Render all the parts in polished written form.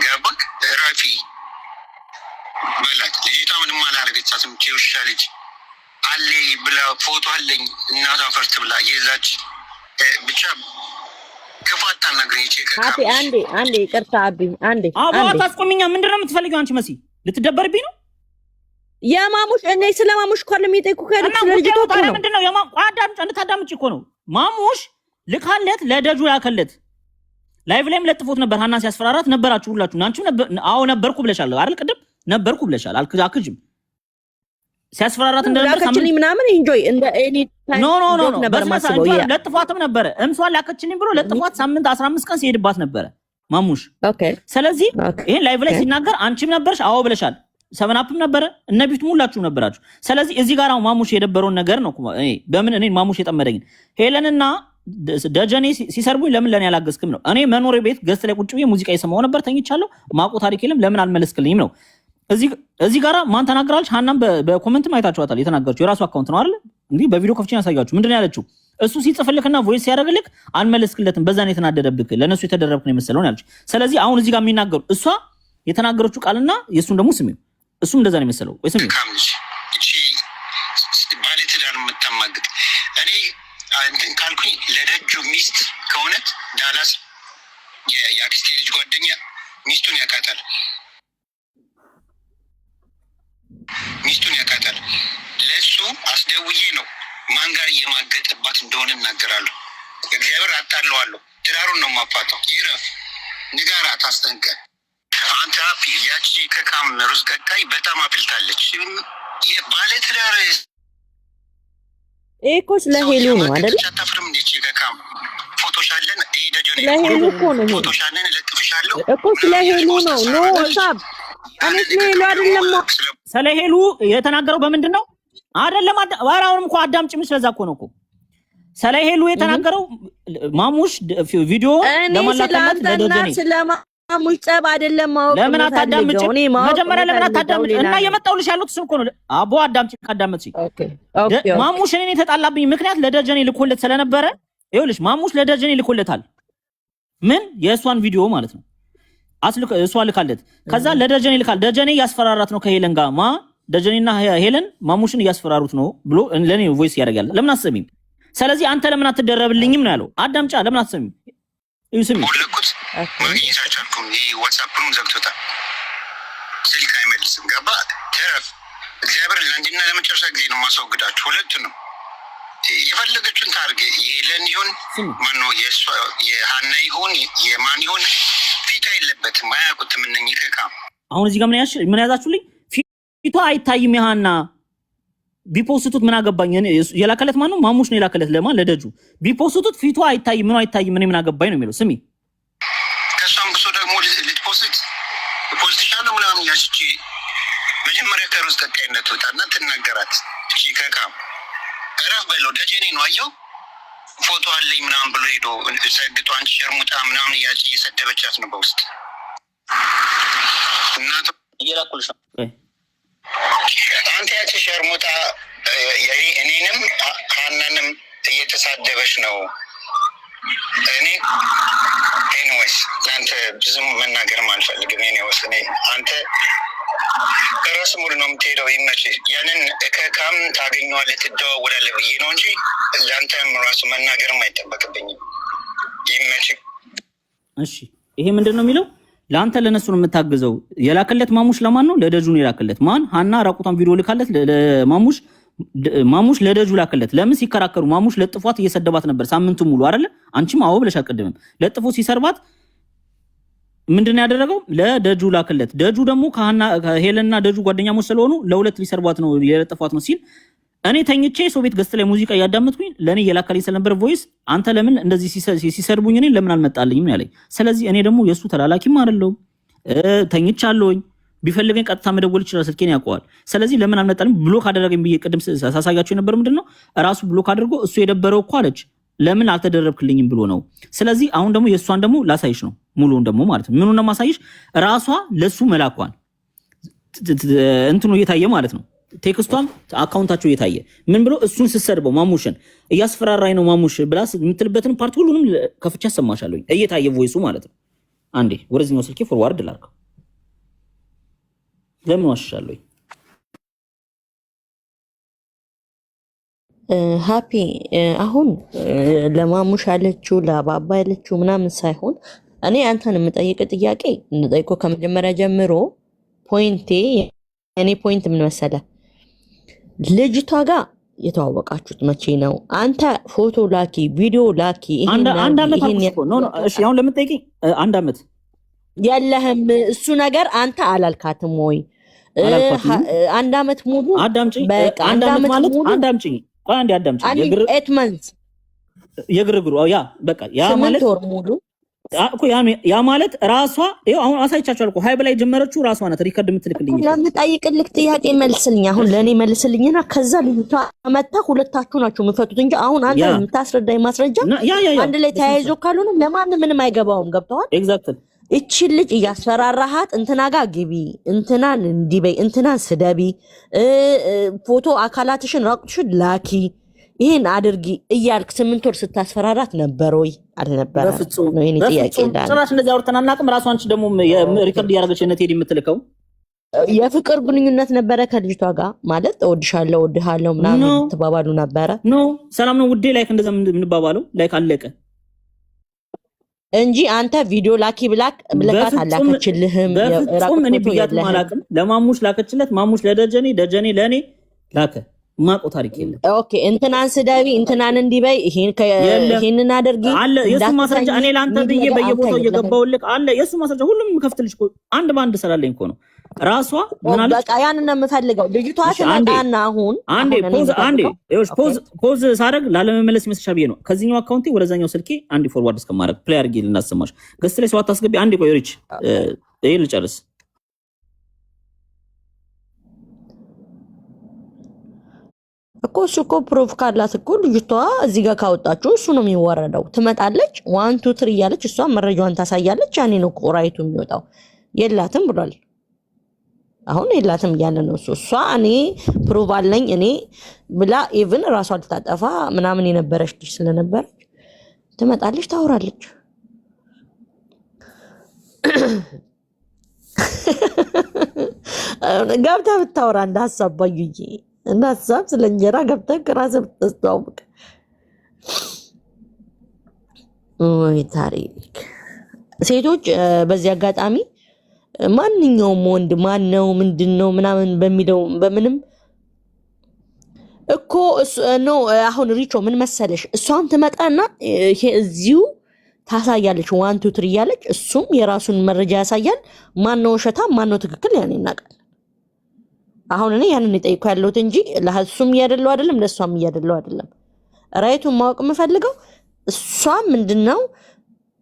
ገባክ? ራፊ በላት ልጅቷ ምንም አላረገቻትም። ውሻ ልጅ አለ ብላ ፎቶ አለኝ እናቷ ፈርት ብላ የዛች ብቻ ክፋት አናግረኝ። አቢ አንዴ ይቅርታ አቢ አንዴ አታስቆሚኛ። ምንድነው የምትፈልጊው አንቺ? መሲ ልትደበርብኝ ነው? የማሙሽ እኔ ስለ ማሙሽ እኮ ለሚጠይቁ ከልክ ስለ ልጅቷ እኮ ነው። ምንድነው እንድታዳምጪ እኮ ነው። ማሙሽ ልካለት ለደጁ ያከለት ላይቭ ላይም ለጥፎት ነበር። ሀና ሲያስፈራራት ነበራችሁ ሁላችሁ። አንቺም አዎ ነበርኩ ብለሻል አይደል? ቅድም ነበርኩ ብለሻል። አልክጅም ሲያስፈራራት እንደነበር ላከችልኝ ምናምን ኢንጆይ እንደ ኤኒ ታይም ኖ ነበር ማስበው። ለጥፏትም ነበረ እምሷን ላከችልኝ ብሎ ለጥፏት ሳምንት 15 ቀን ሲሄድባት ነበረ ማሙሽ። ኦኬ ስለዚህ ይሄን ላይቭ ላይ ሲናገር አንቺም ነበርሽ አዎ ብለሻል። ሰበናፕም ነበረ እነቢት ሙላችሁ ነበራችሁ። ስለዚህ እዚህ ጋር አሁን ማሙሽ የደበረውን ነገር ነው በምን እኔ ማሙሽ የጠመደኝ ሄለንና ደጀኔ ሲሰርቡኝ ለምን ለኔ ያላገዝክም ነው። እኔ መኖር ቤት ገስት ላይ ቁጭ ብዬ ሙዚቃ እየሰማሁ ነበር ተኝቻለሁ። ማቆ ታሪክ የለም ለምን አልመለስክልኝም ነው። እዚህ ጋራ ማን ተናግራለች? ሀናም በኮሜንትም አይታችኋታል። የተናገረችው የራሱ አካውንት ነው አይደል? እንግዲህ በቪዲዮ ከፍቼ ያሳያችሁ። ምንድነው ያለችው? እሱ ሲጽፍልክና ቮይስ ሲያደርግልክ አልመለስክለትም፣ በዛ ነው የተናደደብክ፣ ለነሱ የተደረብክ ነው የመሰለው ያለች። ስለዚህ አሁን እዚህ ጋር የሚናገሩ እሷ የተናገረችው ቃልና የሱን ደግሞ ስሚው። እሱም እንደዛ ነው የመሰለው ወይ ስሚው። እቺ ባለትዳር የምታማግጥ እኔ እንትን ካልኩኝ ለደጁ ሚስት ከሆነት ዳላስ የአክስቴ ልጅ ጓደኛ ሚስቱን ያውቃታል። ለሱ አስደውዬ ነው ማን ጋር እየማገጠባት እንደሆነ እናገራለሁ። እግዚአብሔር አጣለዋለሁ። ትዳሩን ነው ማፋታው። ይረፍ ንጋራት አስጠንቀ አንተ አፍ ያቺ ከካም ሩዝ ቀቃይ በጣም አፍልታለች። የባለ ትዳር እኮ ስለሄሉ ነው አይደል? አታፍርም እንዴ? ከካም ፎቶሻለን ደጀኔ ስለሄሉ እኮ ነው ፎቶሻለን ለጥፍሻለሁ እኮ ስለሄሉ ነው። ኖ ሳብ እኔ ስለሄሉ አይደለም። ስለሄሉ የተናገረው በምንድን ነው? አይደለም አሁንም እኮ አዳምጪ። ስለዛ እኮ ነው እኮ ስለሄሉ የተናገረው ማሙሽ ቪዲዮ ለማላከለት ለደጀኔ ስለማሙሽ ጸብ አይደለም። ማወቅ ለምን አታዳምጪ? መጀመሪያ ለምን አታዳምጪ? እና የመጣውልሽ ያሉት እሱ እኮ ነው። አቦ አዳምጪ። ካዳምጪ ማሙሽ እኔ የተጣላብኝ ምክንያት ለደጀኔ ልኮለት ስለነበረ ይኸውልሽ፣ ማሙሽ ለደጀኔ ልኮለታል። ምን የእሷን ቪዲዮ ማለት ነው እሷ ልካለት። ከዛ ለደጀኔ ልካል። ደጀኔ እያስፈራራት ነው ከሄለን ጋር ደጀኔና ሄለን ማሙሽን እያስፈራሩት ነው ብሎ ለኔ ቮይስ ያደርጋል። ለምን አትሰሚም? ስለዚህ አንተ ለምን አትደረብልኝም ነው ያለው። አዳምጫ ለምን አትሰሚም? ይስሚ ወለኩት ማግኘታችሁም ዋትስአፕን ዘግቶታል። ስልክ አይመልስም። ገባ ተረፍ። እግዚአብሔር ለአንድና ለመጨረሻ ጊዜ ነው ማስወግዳችሁ። ሁለቱ ነው የፈለገችውን ታርገ የሄለን ይሁን ማነው የሀና ይሁን የማን ይሁን ፊቷ የለበትም። አያውቁትም እነኚህ ከካም አሁን እዚህ ጋር ምን ያዛችሁልኝ? ፊቷ አይታይም። የሀና ቢፖስቱት ምን አገባኝ? የላከለት ማን ነው? ማሙሽ ነው የላከለት ለማን? ለደጁ ቢፖስቱት ፊቷ አይታይም። ምን አይታይም? ምን አገባኝ ነው የሚለው። ስሚ ከሷም ብሶ ደግሞ ልትፖስት ፖስትሻለሁ ምናምን ያቺ መጀመሪያ ከሩዝ ቀቃይነት ወጣና ትናገራት። እቺ ከካም እረፍ በለው። ደጀኔ ነው አየው ፎቶ አለኝ ምናምን ብሎ ሄዶ ሰግጦ አንቺ ሸርሙጣ ምናምን ያቺ እየሰደበቻት ነው በውስጥ እናት እየላኩልሽ ነው። አንተ ያቺ ሸርሙጣ እኔንም ሀናንም እየተሳደበች ነው። እኔ ኤኒዌይስ ለአንተ ብዙም መናገርም አልፈልግም። ኤኒዌይስ እኔ አንተ ራስ ሙሉ ነው የምትሄደው። ይመችህ። ያንን ከካም ታገኘዋለህ ትደዋወላለህ ብዬ ነው እንጂ ለአንተም ራሱ መናገርም አይጠበቅብኝም። ይመችህ። እሺ ይሄ ምንድን ነው የሚለው? ለአንተ ለነሱ ነው የምታግዘው። የላከለት ማሙሽ ለማን ነው? ለደጁ ነው የላከለት። ማን? ሀና ራቁቷን ቪዲዮ ልካለት ለማሙሽ። ማሙሽ ለደጁ ላከለት። ለምን ሲከራከሩ ማሙሽ ለጥፏት እየሰደባት ነበር ሳምንቱ ሙሉ አይደለ? አንቺም አዎ ብለሽ አቀድመም ለጥፎ ሲሰርባት ምንድነው ያደረገው? ለደጁ ላከለት። ደጁ ደግሞ ከሄለንና ደጁ ጓደኛሞች ስለሆኑ ለሁለት ሊሰርቧት ነው የለጥፏት ነው ሲል እኔ ተኝቼ ሰው ቤት ገስት ላይ ሙዚቃ እያዳመጥኩኝ ለኔ የላከልኝ ስለነበር ቮይስ አንተ ለምን እንደዚህ ሲሰርቡኝ እኔ ለምን አልመጣልኝም ያለኝ። ስለዚህ እኔ ደግሞ የሱ ተላላኪም አይደለሁም፣ ተኝቻለሁኝ። ቢፈልገኝ ቀጥታ መደወል ይችላል፣ ስልኬን ያውቀዋል። ስለዚህ ለምን አልመጣልኝ? ብሎክ አደረገኝ ብዬ ቅድም ሳሳያችሁ የነበረው ምንድነው ራሱ ብሎክ አድርጎ እሱ የደበረው እኮ አለች ለምን አልተደረብክልኝም ብሎ ነው። ስለዚህ አሁን ደግሞ የእሷን ደግሞ ላሳይሽ ነው ሙሉውን ደግሞ ማለት ነው። ምኑን ነው ማሳይሽ? ራሷ ለሱ መላኳን እንትኑ እየታየ ማለት ነው። ቴክስቷም አካውንታቸው እየታየ ምን ብሎ እሱን ስትሰድበው ማሙሽን እያስፈራራኝ ነው ማሙሽ ብላ የምትልበትን ፓርት ሁሉንም ከፍቻ አሰማሻለሁ። እየታየ ቮይሱ ማለት ነው። አንዴ ወደዚህኛው ስልኬ ፎርዋርድ ላድርገው። ለምን ዋሽሻለሁ? ሃፒ አሁን ለማሙሽ ያለችው ለአባባ ያለችው ምናምን ሳይሆን እኔ አንተን የምጠይቅ ጥያቄ እንጠይቆ ከመጀመሪያ ጀምሮ ፖይንቴ እኔ ፖይንት ምን መሰለ፣ ልጅቷ ጋር የተዋወቃችሁት መቼ ነው? አንተ ፎቶ ላኪ፣ ቪዲዮ ላኪ። አንድ አመት እሺ፣ አሁን ለምን ጠይቂ? አንድ አመት የለህም እሱ ነገር አንተ አላልካትም ወይ? አንድ አመት ሙሉ አዳምጪኝ። አንድ አመት ማለት አዳምጪኝ፣ አንዴ አዳምጪኝ። የግርግሩ ያ በቃ ያ ማለት ሙሉ እኮ ያ ማለት ራሷ ይኸው አሁን አሳይቻችኋል እኮ ሀይ በላይ ጀመረችው ራሷ ናት ሪከርድ የምትልክልኝ። ለምጠይቅልክ ጥያቄ መልስልኝ። አሁን ለእኔ መልስልኝና ከዛ ልጅቷ መታ ሁለታችሁ ናችሁ የምፈቱት እንጂ አሁን አንተ የምታስረዳኝ ማስረጃ አንድ ላይ ተያይዞ ካልሆነ ለማንም ምንም አይገባውም። ገብተዋል? ኤግዛክትሊ። እቺ ልጅ እያስፈራራሃት እንትና ጋር ግቢ፣ እንትናን እንዲበይ፣ እንትናን ስደቢ፣ ፎቶ አካላትሽን ራቁትሽን ላኪ፣ ይሄን አድርጊ እያልክ 8 ወር ስታስፈራራት ነበር ወይ አልነበረ? በፍጹም ነው የኔ ጥያቄ። ጭራሽ እንደዚህ አውርተን አናውቅም። ራሷ አንቺ ደግሞ ሪከርድ እያደረገች እነ ቴዲ የምትልከው የፍቅር ግንኙነት ነበረ ከልጅቷ ጋር ማለት እወድሻለሁ እወድሃለሁ ምናምን ተባባሉ ነበረ? ኖ ሰላም ነው ውዴ፣ ላይክ እንደዛ የምንባባለው ላይክ አለቀ እንጂ አንተ ቪዲዮ ላኪ ብለካት አላከችልህም። በፍጹም እኔ ብያት አላውቅም። ለማሙሽ ላከችለት፣ ማሙሽ ለደጀኔ፣ ደጀኔ ለእኔ ላከ። ማቆ ታሪክ የለም። ኦኬ እንትናን ስደቢ፣ እንትናን እንዲበይ፣ ይሄንን አድርጊ አለ። የሱ ማስረጃ እኔ ላንተ ብዬ በየቦታው እየገባውልክ አለ። የሱ ማስረጃ ሁሉም ከፍትልሽ እኮ አንድ ባንድ ስላለኝ እኮ ነው። ራሷ ምን አለች? በቃ ያንን ነው የምፈልገው። ልጅቷ ትመጣና አሁን ፖዝ ሳደርግ ላለመመለስ ይመስልሻል ብዬ ነው ከዚህኛው አካውንቴ ወደዛኛው ስልኬ አንድ ፎርዋርድ እስከማድረግ ፕሌይ አድርጌ ልናሰማሽ። ገስት ላይ ሰው አታስገቢ። አንዴ ቆይ ሪች ይሄ ልጨርስ። እኮ እሱ እኮ ፕሩፍ ካላት እኮ ልጅቷ እዚህ ጋር ካወጣችሁ እሱ ነው የሚወረደው። ትመጣለች 1 2 3 እያለች እሷ መረጃዋን ታሳያለች። ያኔ ነው ራይቱ የሚወጣው። የላትም ብሏል። አሁን የላትም እያለ ነው እሷ እኔ ፕሩፍ አለኝ እኔ ብላ ኢቭን ራሷ ልታጠፋ ምናምን የነበረች ልጅ ስለነበረች ትመጣለች፣ ታወራለች። ገብታ ብታወራ እንዳሳባዩዬ እና ሀሳብ ስለ እንጀራ ገብተህ ራስህ ብታስተዋውቅ ወይ ታሪክ። ሴቶች በዚህ አጋጣሚ ማንኛውም ወንድ ማን ነው ምንድን ነው ምናምን በሚለው በምንም እኮ ነው። አሁን ሪቾ ምን መሰለሽ እሷም ትመጣና እዚሁ ታሳያለች 1 2 3 እያለች እሱም የራሱን መረጃ ያሳያል። ማን ነው ውሸታም ማን ነው ትክክል ያን ይናቃል። አሁን እኔ ያንን እጠይቀው ያለሁት እንጂ ለሱም እያደለው አይደለም ለሷም እያደለው አይደለም። ራይቱን ማወቅ የምፈልገው እሷ ምንድነው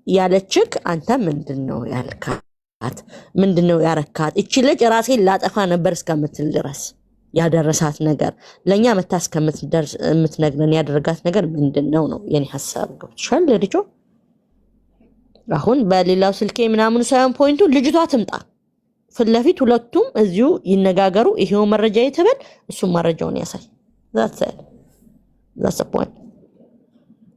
ያለችክ፣ አንተ ምንድነው ያልካት፣ ምንድነው ያረካት። እቺ ልጅ ራሴን ላጠፋ ነበር እስከምትል ድረስ ያደረሳት ነገር ለኛ መታ እስከምትደርስ የምትነግረን ያደረጋት ነገር ምንድነው ነው የኔ ሐሳብ። ገብቶሻል ልጅ? አሁን በሌላው ስልኬ ምናምን ሳይሆን ፖይንቱ ልጅቷ ትምጣ ፊት ለፊት ሁለቱም እዚሁ ይነጋገሩ። ይሄው መረጃ ይተበል እሱ መረጃውን ያሳይ። that's the point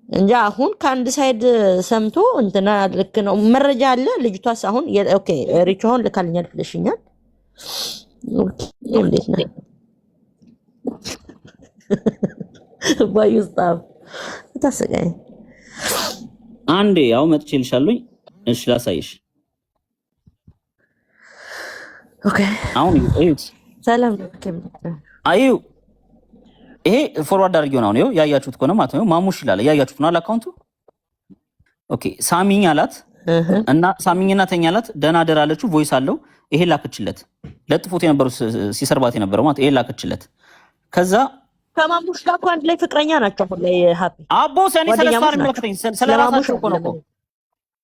እንጂ አሁን ከአንድ ሳይድ ሰምቶ እንትና ልክ ነው መረጃ አለ። ልጅቷስ አሁን ኦኬ ሪቾን ልካልኛል ፍለሽኛል። ኦኬ እንዴት ነው ባዩስታፍ ታሰጋኝ አንዴ ያው መጥቼልሻለሁ። እሺ ላሳይሽ። ኦኬ አሁን እዩት። ሰላም አዩ ይሄ ፎርዋርድ አድርጌው ነው ነው ያያችሁት ከሆነ ማለት ነው። ማሙሽ ይላል ያያችሁት ነው አካውንቱ። ኦኬ ሳሚኝ አላት እና ሳሚኝና ተኛላት ደና ደራለችው። ቮይስ አለው። ይሄ ላከችለት። ለጥፎት የነበረው ሲሰርባት የነበረው ማለት ይሄ ላከችለት። ከዛ ከማሙሽ ጋር እኮ አንድ ላይ ፍቅረኛ ናቸው። አሁን ላይ ሃፒ አቦ ሰኔ ስለስፋር የሚመለከተኝ ስለራሳቸው እኮ ነው።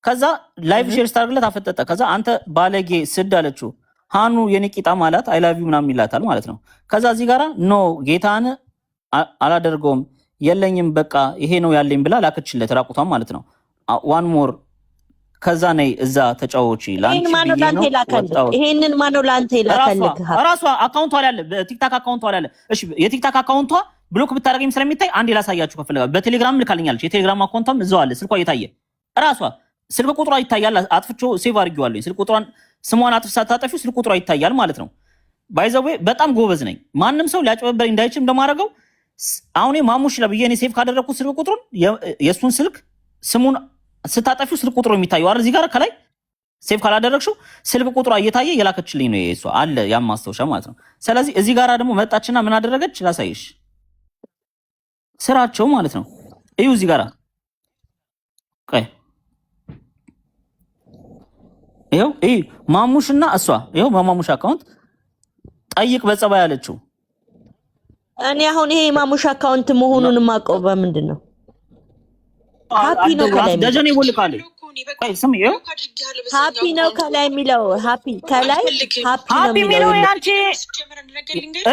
ከዛ ላይቭ ሼር ስታርግለት አፈጠጠ። ከዛ አንተ ባለጌ ስድ አለችው። ሃኑ የኔቂጣ ማለት አይ ላቭ ዩ ምናምን ይላታል ማለት ነው። ከዛ እዚህ ጋራ ኖ ጌታን አላደርገውም የለኝም በቃ ይሄ ነው ያለኝ ብላ ላከችለት ራቁቷን ማለት ነው። ዋን ሞር ከዛ ነይ እዛ ተጫወቺ ላንቺ ይሄንን ማነው ላንተ ይላከልክ? ራሷ አካውንቷ ላይ አለ፣ በቲክታክ አካውንቷ ላይ አለ። እሺ የቲክታክ አካውንቷ ብሎክ ብታደርገኝ ስለሚታይ አንዴ ላሳያችሁ ከፈለጋ በቴሌግራም ልካልኛለች። የቴሌግራም አካውንቷም እዛው አለ፣ ስልኳ እየታየ ራሷ ስልክ ቁጥሯ ይታያል። አጥፍቼ ሴቭ አድርጌዋለሁ። ስልክ ቁጥሯን ስሟን አጥፍ ሳታጠፊው ስልክ ቁጥሯ ይታያል ማለት ነው። ባይዘዌ በጣም ጎበዝ ነኝ። ማንም ሰው ሊያጭበረብረኝ እንዳይችል እንደማደርገው አሁን ማሙሽ ለብዬ እኔ ሴቭ ካደረኩት ስልክ ቁጥሩን የእሱን ስልክ ስሙን ስታጠፊው ስልክ ቁጥሩ የሚታየው አይደል? እዚህ ጋር ከላይ ሴቭ ካላደረግሽው ስልክ ቁጥሯ እየታየ የላከችልኝ ነው የእሷ አለ ያም ማስታወሻ ማለት ነው። ስለዚህ እዚህ ጋር ደግሞ መጣችና ምን አደረገች ላሳይሽ። ስራቸው ማለት ነው። እዩ እዚህ ጋር ቆይ ይኸው ማሙሽና እሷ ይኸው በማሙሽ አካውንት ጠይቅ በጸባይ ያለችው። እኔ አሁን ይሄ ማሙሽ አካውንት መሆኑን ማቀው በምንድን ነው? ሃፒ ነው ከላይ ደጀኔ ይወልቃል። ቆይ ስም ይኸው ሃፒ ነው ከላይ የሚለው ሃፒ ከላይ ሃፒ የሚለው ያንቺ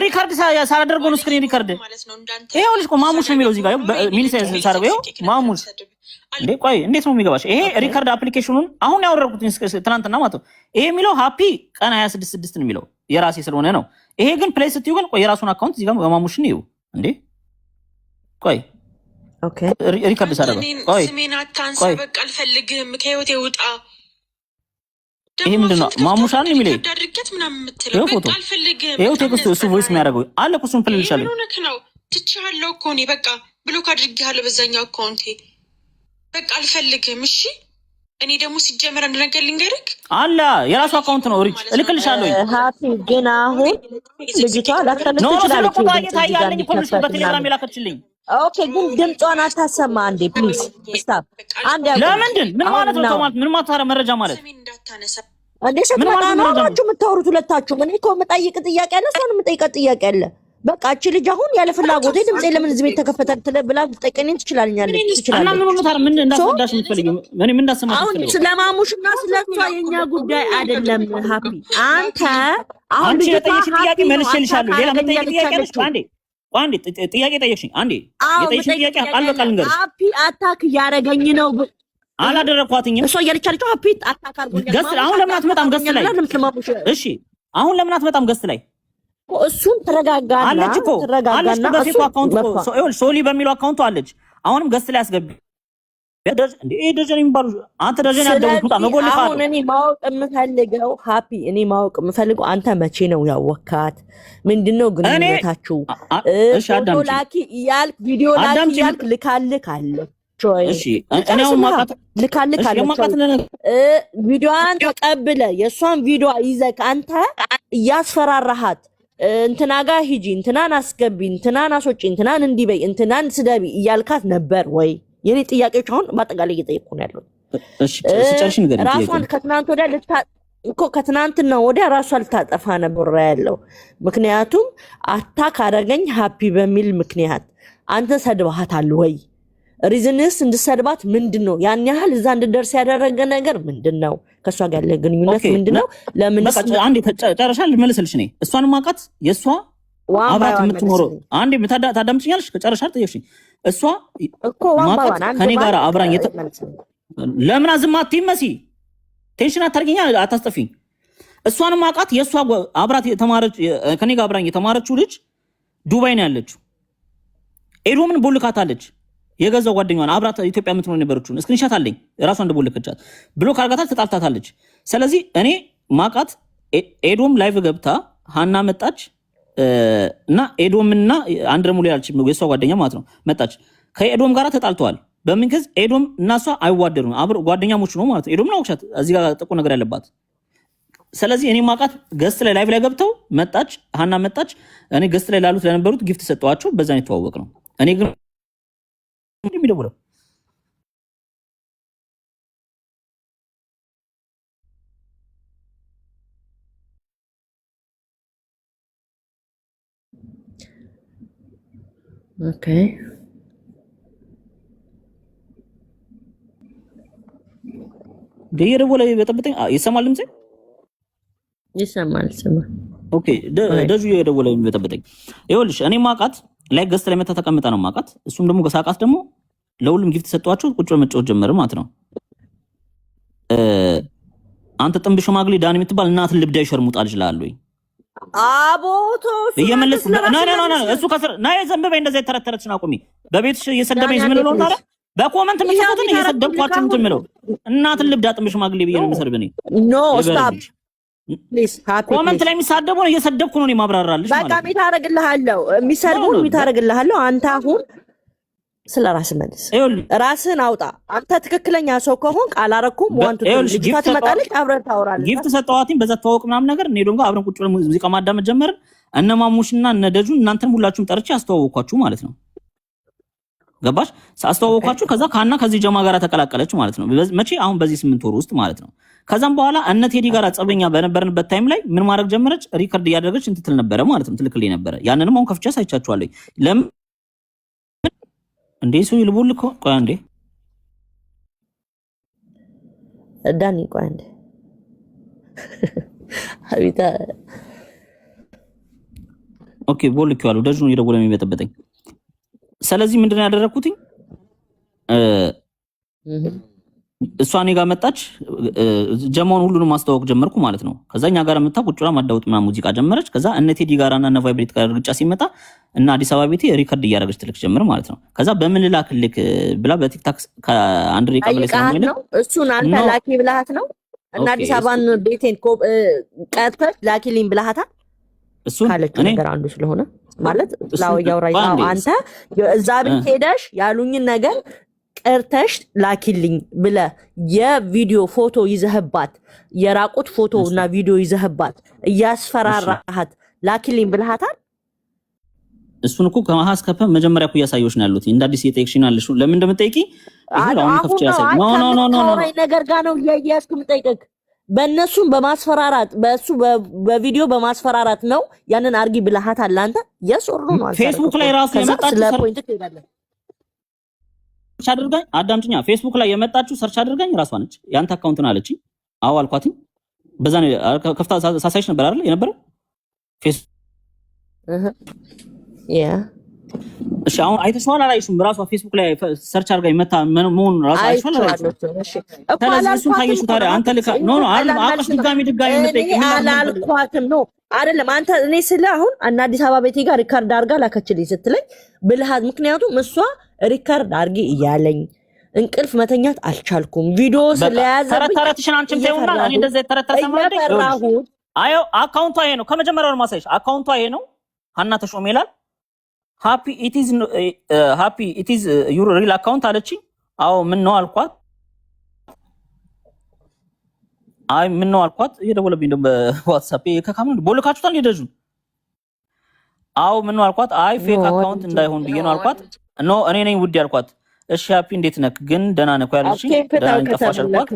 ሪካርድ ሳላደርገው ነው ስክሪን ሪካርድ ይኸው ልጅ ማሙሽ ነው የሚለው እዚህ ጋር ሚኒስ ሳደርገው ይኸው ማሙሽ እንዴ ቆይ እንዴት ነው የሚገባሽ? ይሄ ሪካርድ አፕሊኬሽኑን አሁን ያወረድኩት ትናንትና ማለት ነው። ይሄ የሚለው ሃፒ ቀን 26 ነው የሚለው የራሴ ስለሆነ ነው። ይሄ ግን ፕሌይ ስትዩ ግን ቆይ የራሱን አካውንት እዚህ ጋር በማሙሽ ነው ይኸው እንዴ ቆይ ኦኬ ሪካርድ ሳደርገው ቆይ ስሜን አታንሳ በቃ አልፈልግህም ከህይወቴ ውጣ። ይሄ ምንድነው ማሙሻን የሚለው አድርገት ምናምን የምትለው በቃ አልፈልግህም። ይሄው ቴክስቱ እሱ ቮይስ የሚያደርገው አለ እኮ እሱን ፕልልሻለሁ ነው ትችሃለሁ እኮ እኔ በቃ ብሎክ አድርጌሃለሁ በዛኛው አካውንቴ በቃ አልፈልግህም። እሺ እኔ ደግሞ ሲጀመር አንድ ነገር ልንገርክ አለ የራሱ አካውንት ነው ሪች እልክልሻለሁ። ሃፒ ግን አሁን ልጅቷ ላከለች ትችላለች ታያለኝ ፖሊስ በቴሌግራም የላከችልኝ። ኦኬ ግን ድምጿን አታሰማ አንዴ ፕሊዝ ስታፕ አንዴ። ለምንድን ምን ማለት ነው? ምን ማለት መረጃ ማለት እንዴ? ስትመጣ ነው አብራችሁ የምታወሩት ሁለታችሁም። እኔ እኮ የምጠይቅ ጥያቄ አለ፣ እሷን የምጠይቃት ጥያቄ አለ። በቃ እቺ ልጅ አሁን ያለ ፍላጎቴ ድምጼ ለምን እዚህ ቤት ተከፈተ ብላ ልጠይቀኝ ትችላለኛለች። እና ምን እንዳስወዳሽ የምትፈልጊው ምን እንዳሰማሽ አሁን ስለማሙሽና ስለሷ የኛ ጉዳይ አይደለም። ሃፒ አንተ አሁን አንቺ የጠየቅሽኝ ጥያቄ መልሼልሻለሁ። ሌላ መጠየቅ ጥያቄ አለሽ? አንዴ ጥያቄ ጠየቅሽኝ። አንዴ የጠየቅሽኝ ጥያቄ አልበቃ ልንገርሽ። ሃፒ አታክ እያደረገኝ ነው። አላደረኳትኝም። እሷ እያለች አለችው ሃፒ አታክ አድርጎኛል። ገስ አሁን ለምን አትመጣም ገስ ላይ? እሺ አሁን ለምን አትመጣም ገስ ላይ? እሱን ተረጋጋና አለች እኮ አለች በፌክ አካውንት ሶሊ በሚለው አካውንቱ አለች። አሁንም ገስ ላይ አስገቢ እንዴ ደጀን የሚባሉ አንተ ደጀን ያደረጉት መጎልፋት። አሁን እኔ ማወቅ የምፈልገው ሃፒ እኔ ማወቅ የምፈልገው አንተ መቼ ነው ያወካት? ምንድነው ግንኙነታችሁ? ፎቶ ላኪ እያልክ ቪዲዮ ላኪ እያልክ ልካልክ አለ እሺ እኔ አሁን ማቃት ልካልክ አለ ቪዲዮዋን ተቀብለ የእሷን ቪዲዮ ይዘህ አንተ እያስፈራራሃት እንትና ጋር ሂጂ፣ እንትናን አስገቢ፣ እንትናን አስወጪ፣ እንትናን እንዲበይ፣ እንትናን ስደቢ እያልካት ነበር ወይ? የኔ ጥያቄዎች አሁን በአጠቃላይ እየጠየቅኩ ነው ያለው። እሺ ስጨርሽ ንገሪኝ። ራሷን ከትናንት ወዲያ ከትናንትና ወዲያ ራሷ ልታጠፋ ነበር ያለው። ምክንያቱም አታክ አደረገኝ ሃፒ በሚል ምክንያት አንተ ሰድባሃታል ወይ? ሪዝንስ እንድሰድባት ምንድን ነው? ያን ያህል እዛ እንድደርስ ያደረገ ነገር ምንድን ነው? ከእሷ ጋር ያለ ግንኙነት ምንድን ነው? ለምን አንዴ ጨረሻ ልመልስልሽ። እኔ እሷንም አውቃት የእሷ አብራት የምትኖረው አንዴ ታዳምጭኛለሽ? ከጨረሻ ጠየቅሽኝ። እሷ ማውቃት ከኔ ጋር አብራኝ ለምን ዝም አትይም? መሲ ቴንሽን አታርጊኛ፣ አታስጠፊኝ። እሷንም አውቃት የእሷ አብራት የተማረች ከኔ ጋር አብራኝ የተማረችው ልጅ ዱባይ ነው ያለችው። ኤዶምን ቦልካታለች። የገዛው ጓደኛዋን አብራት ኢትዮጵያ የምትኖር ነበረችው ስክሪንሻት አለኝ። ራሷ እንደቦለከቻት ብሎ ካርጋታል ተጣልታታለች። ስለዚህ እኔ ማቃት ኤዶም ላይቭ ገብታ ሃና መጣች እና ኤዶምና አንድ ደግሞ ሌላች የሷ ጓደኛ ማለት ነው መጣች። ከኤዶም ጋር ተጣልተዋል። በምን ከዚህ ኤዶም እና እሷ አይዋደዱም። አብሮ ጓደኛሞች ነው ማለት ነው። ኤዶም ነው አውቅሻት እዚህ ጋር ጥቁ ነገር ያለባት። ስለዚህ እኔ ማቃት ገስት ላይ ላይቭ ላይ ገብተው መጣች፣ ሃና መጣች። እኔ ገስት ላይ ላሉት ለነበሩት ጊፍት ሰጠዋቸው። በዛ ነው የተዋወቅ ነው። እኔ ግን የሚደውለው ኦኬ ደየደወለ በጠብጠኝ ይሰማል ድምጼ ይሰማል ሰማ ኦኬ ደጁ የደወለ በጠብጠኝ ይኸውልሽ እኔ ማቃት ላይ ገስት ላይ መታ ተቀምጣ ነው ማቃት እሱም ደግሞ ገሳቃት ደግሞ ለሁሉም ጊፍት ሰጧቸው ቁጭ በመጫወት ጀመረ ማለት ነው አንተ ጥንብ ሽማግሌ ዳኒ የምትባል እናትን ልብዳይ ሸርሙጣ ልጅ ላልወይ አቦቶ እየመለስ ና እሱ ከስር ና የዘንበበ እንደዛ የተረተረችን አቁሚ በቤትሽ እየሰደበኝ ዝም ብሎ ታዲያ በኮመንት የምትሰጡትን እየሰደብኳችሁ እንትን የምለው እናትን ልብዳ ጥም ሽማግሌ ብዬ ነው የምሰርብ እኔ። ኖ ስታፕ ፕሊዝ። ሃፒ ኮመንት ላይ የሚሳደቡ ነው እየሰደብኩ ነው እኔ ማብራራልሽ ማለት ነው። በቃ ሚታረግልሃለሁ የሚሰድቡን ሚታረግልሃለሁ። አንተ አሁን ስለ ራስህ መልስ፣ ራስህን አውጣ። አንተ ትክክለኛ ሰው ከሆንክ አላረኩም ዋንቱ ልጅቷ ትመጣለች፣ አብረን ታወራለች። ጊፍት ሰጠዋትኝ በዛ ተዋወቅ ምናምን ነገር እኔ ደግሞ አብረን ቁጭ ብለን ሙዚቃ ማዳመጥ ጀመርን። እነ ማሙሽና እነ ደጁን እናንተን ሁላችሁም ጠርቼ አስተዋወቅኳችሁ ማለት ነው። ገባሽ? አስተዋወቅኳችሁ። ከዛ ካና ከዚህ ጀማ ጋር ተቀላቀለች ማለት ነው። መቼ? አሁን በዚህ 8 ወር ውስጥ ማለት ነው። ከዛም በኋላ እነ ቴዲ ጋር ጸበኛ በነበርንበት ታይም ላይ ምን ማድረግ ጀመረች? ሪከርድ እያደረገች እንትትል ነበረ ማለት ነው። ትልክልኝ ነበረ። ያንንም አሁን ከፍቼ ሳይቻችኋለሁ። ለምን እንዴ ሰው ይልቦል እኮ። ቆይ አንዴ ዳኒ፣ ቆይ አንዴ አቢታ። ኦኬ ቦልኬዋለሁ። ደጁ ነው እየደወለ የሚበጠበጠኝ። ስለዚህ ምንድነው ያደረኩትኝ? እሷ እኔ ጋር መጣች። ጀማውን ሁሉንም ማስተዋወቅ ጀመርኩ ማለት ነው። ከዛኛ ጋር መጣ ቁጭ ብላ ማዳወጥ ምናምን ሙዚቃ ጀመረች። ከዛ እነ ቴዲ ጋራና እነ ቫይብሬት ጋር ግጫ ሲመጣ እና አዲስ አበባ ቤቴ ሪከርድ እያደረገች ትልክ ጀመር ማለት ነው። ከዛ በምን ላክልክ ብላ በቲክታክ ከአንድ ሪቃ ብለ ነው እሱን አንተ ላኪ ብለሃት ነው። እና አዲስ አበባን ቤቴን ቀጥተሽ ላኪልኝ ብለሃታል። እሱ ካለች ነገር አንዱ ስለሆነ ማለት ላውያው ራይታው አንተ እዛ ቤት ሄደሽ ያሉኝን ነገር ቀርተሽ ላኪልኝ ብለ የቪዲዮ ፎቶ ይዘህባት የራቁት ፎቶ እና ቪዲዮ ይዘህባት እያስፈራራሃት ላኪልኝ ብለሃታል። እሱን እኮ ከማሃስ ከፈ መጀመሪያ እኮ እያሳየሁሽ ነው ያሉት። እንደ አዲስ እየጠየቅሽኝ አለሽ። ለምን እንደምትጠይቂ ይሄን አሁን ከፍቼ ያሳይ ኖ ነገር ጋር ነው እያያዝኩ የምጠይቅህ። በእነሱም በማስፈራራት በእሱ በቪዲዮ በማስፈራራት ነው ያንን አርጊ ብለሃታል አንተ። የሶር ነው ማለት ፌስቡክ ላይ ራሱ የመጣችሁ ሰርች አድርጋኝ አዳምጪኛ። ፌስቡክ ላይ የመጣችሁ ሰርች አድርጋኝ ራሷ ነች። ያንተ አካውንት ነው አለችኝ። አዎ አልኳትኝ። በዛ ነው ከፍታ ሳሳይሽ ነበር አይደል የነበረው ፌስ ያ እሺ። አሁን አይተሽዋል አላይሽም? ራሷ ፌስቡክ ላይ ሰርች አድርጋኝ መታ መሆኑን ራሷ አይተሽዋል አላይሽም? ስለዚህ እሱን ካየሽው ታዲያ አንተ ልካ ኖ አቅሽ ድጋሚ የምጠይቅ አላልኳትም ነው አይደለም። አንተ እኔ ስለ አሁን እና አዲስ አበባ ቤቴ ጋር ሪካርድ አድርጋ ላከችልኝ ስትለኝ ብልሃት፣ ምክንያቱም እሷ ሪካርድ አድርጊ እያለኝ እንቅልፍ መተኛት አልቻልኩም። ቪዲዮ ስለያዘብኝ ተረተረትሽን አንቺም ተይውና እኔ እንደዛ ተረተረ ሰማንዴ አዮ አካውንቷ ይሄ ነው። ከመጀመሪያው ነው ማሳይሽ። አካውንቷ ይሄ ነው። ሀና ተሾመ ይላል። ሃፒ ኢት ኢዝ ዩር ሪል አካውንት አለችኝ። አዎ ምን ነው አልኳት። አይ ምን ነው አልኳት። እየደወለብኝ ደግሞ በዋትስአፕ ከካምን ቦልካችሁታል እንደጁ። አዎ ምን ነው አልኳት። አይ ፌክ አካውንት እንዳይሆን ብዬ ነው አልኳት። ኖ እኔ ነኝ ውድ ያልኳት። እሺ ሃፒ እንዴት ነክ ግን ደህና ነህ ያለችኝ። ደህና ነኝ ጠፋሽ አልኳት።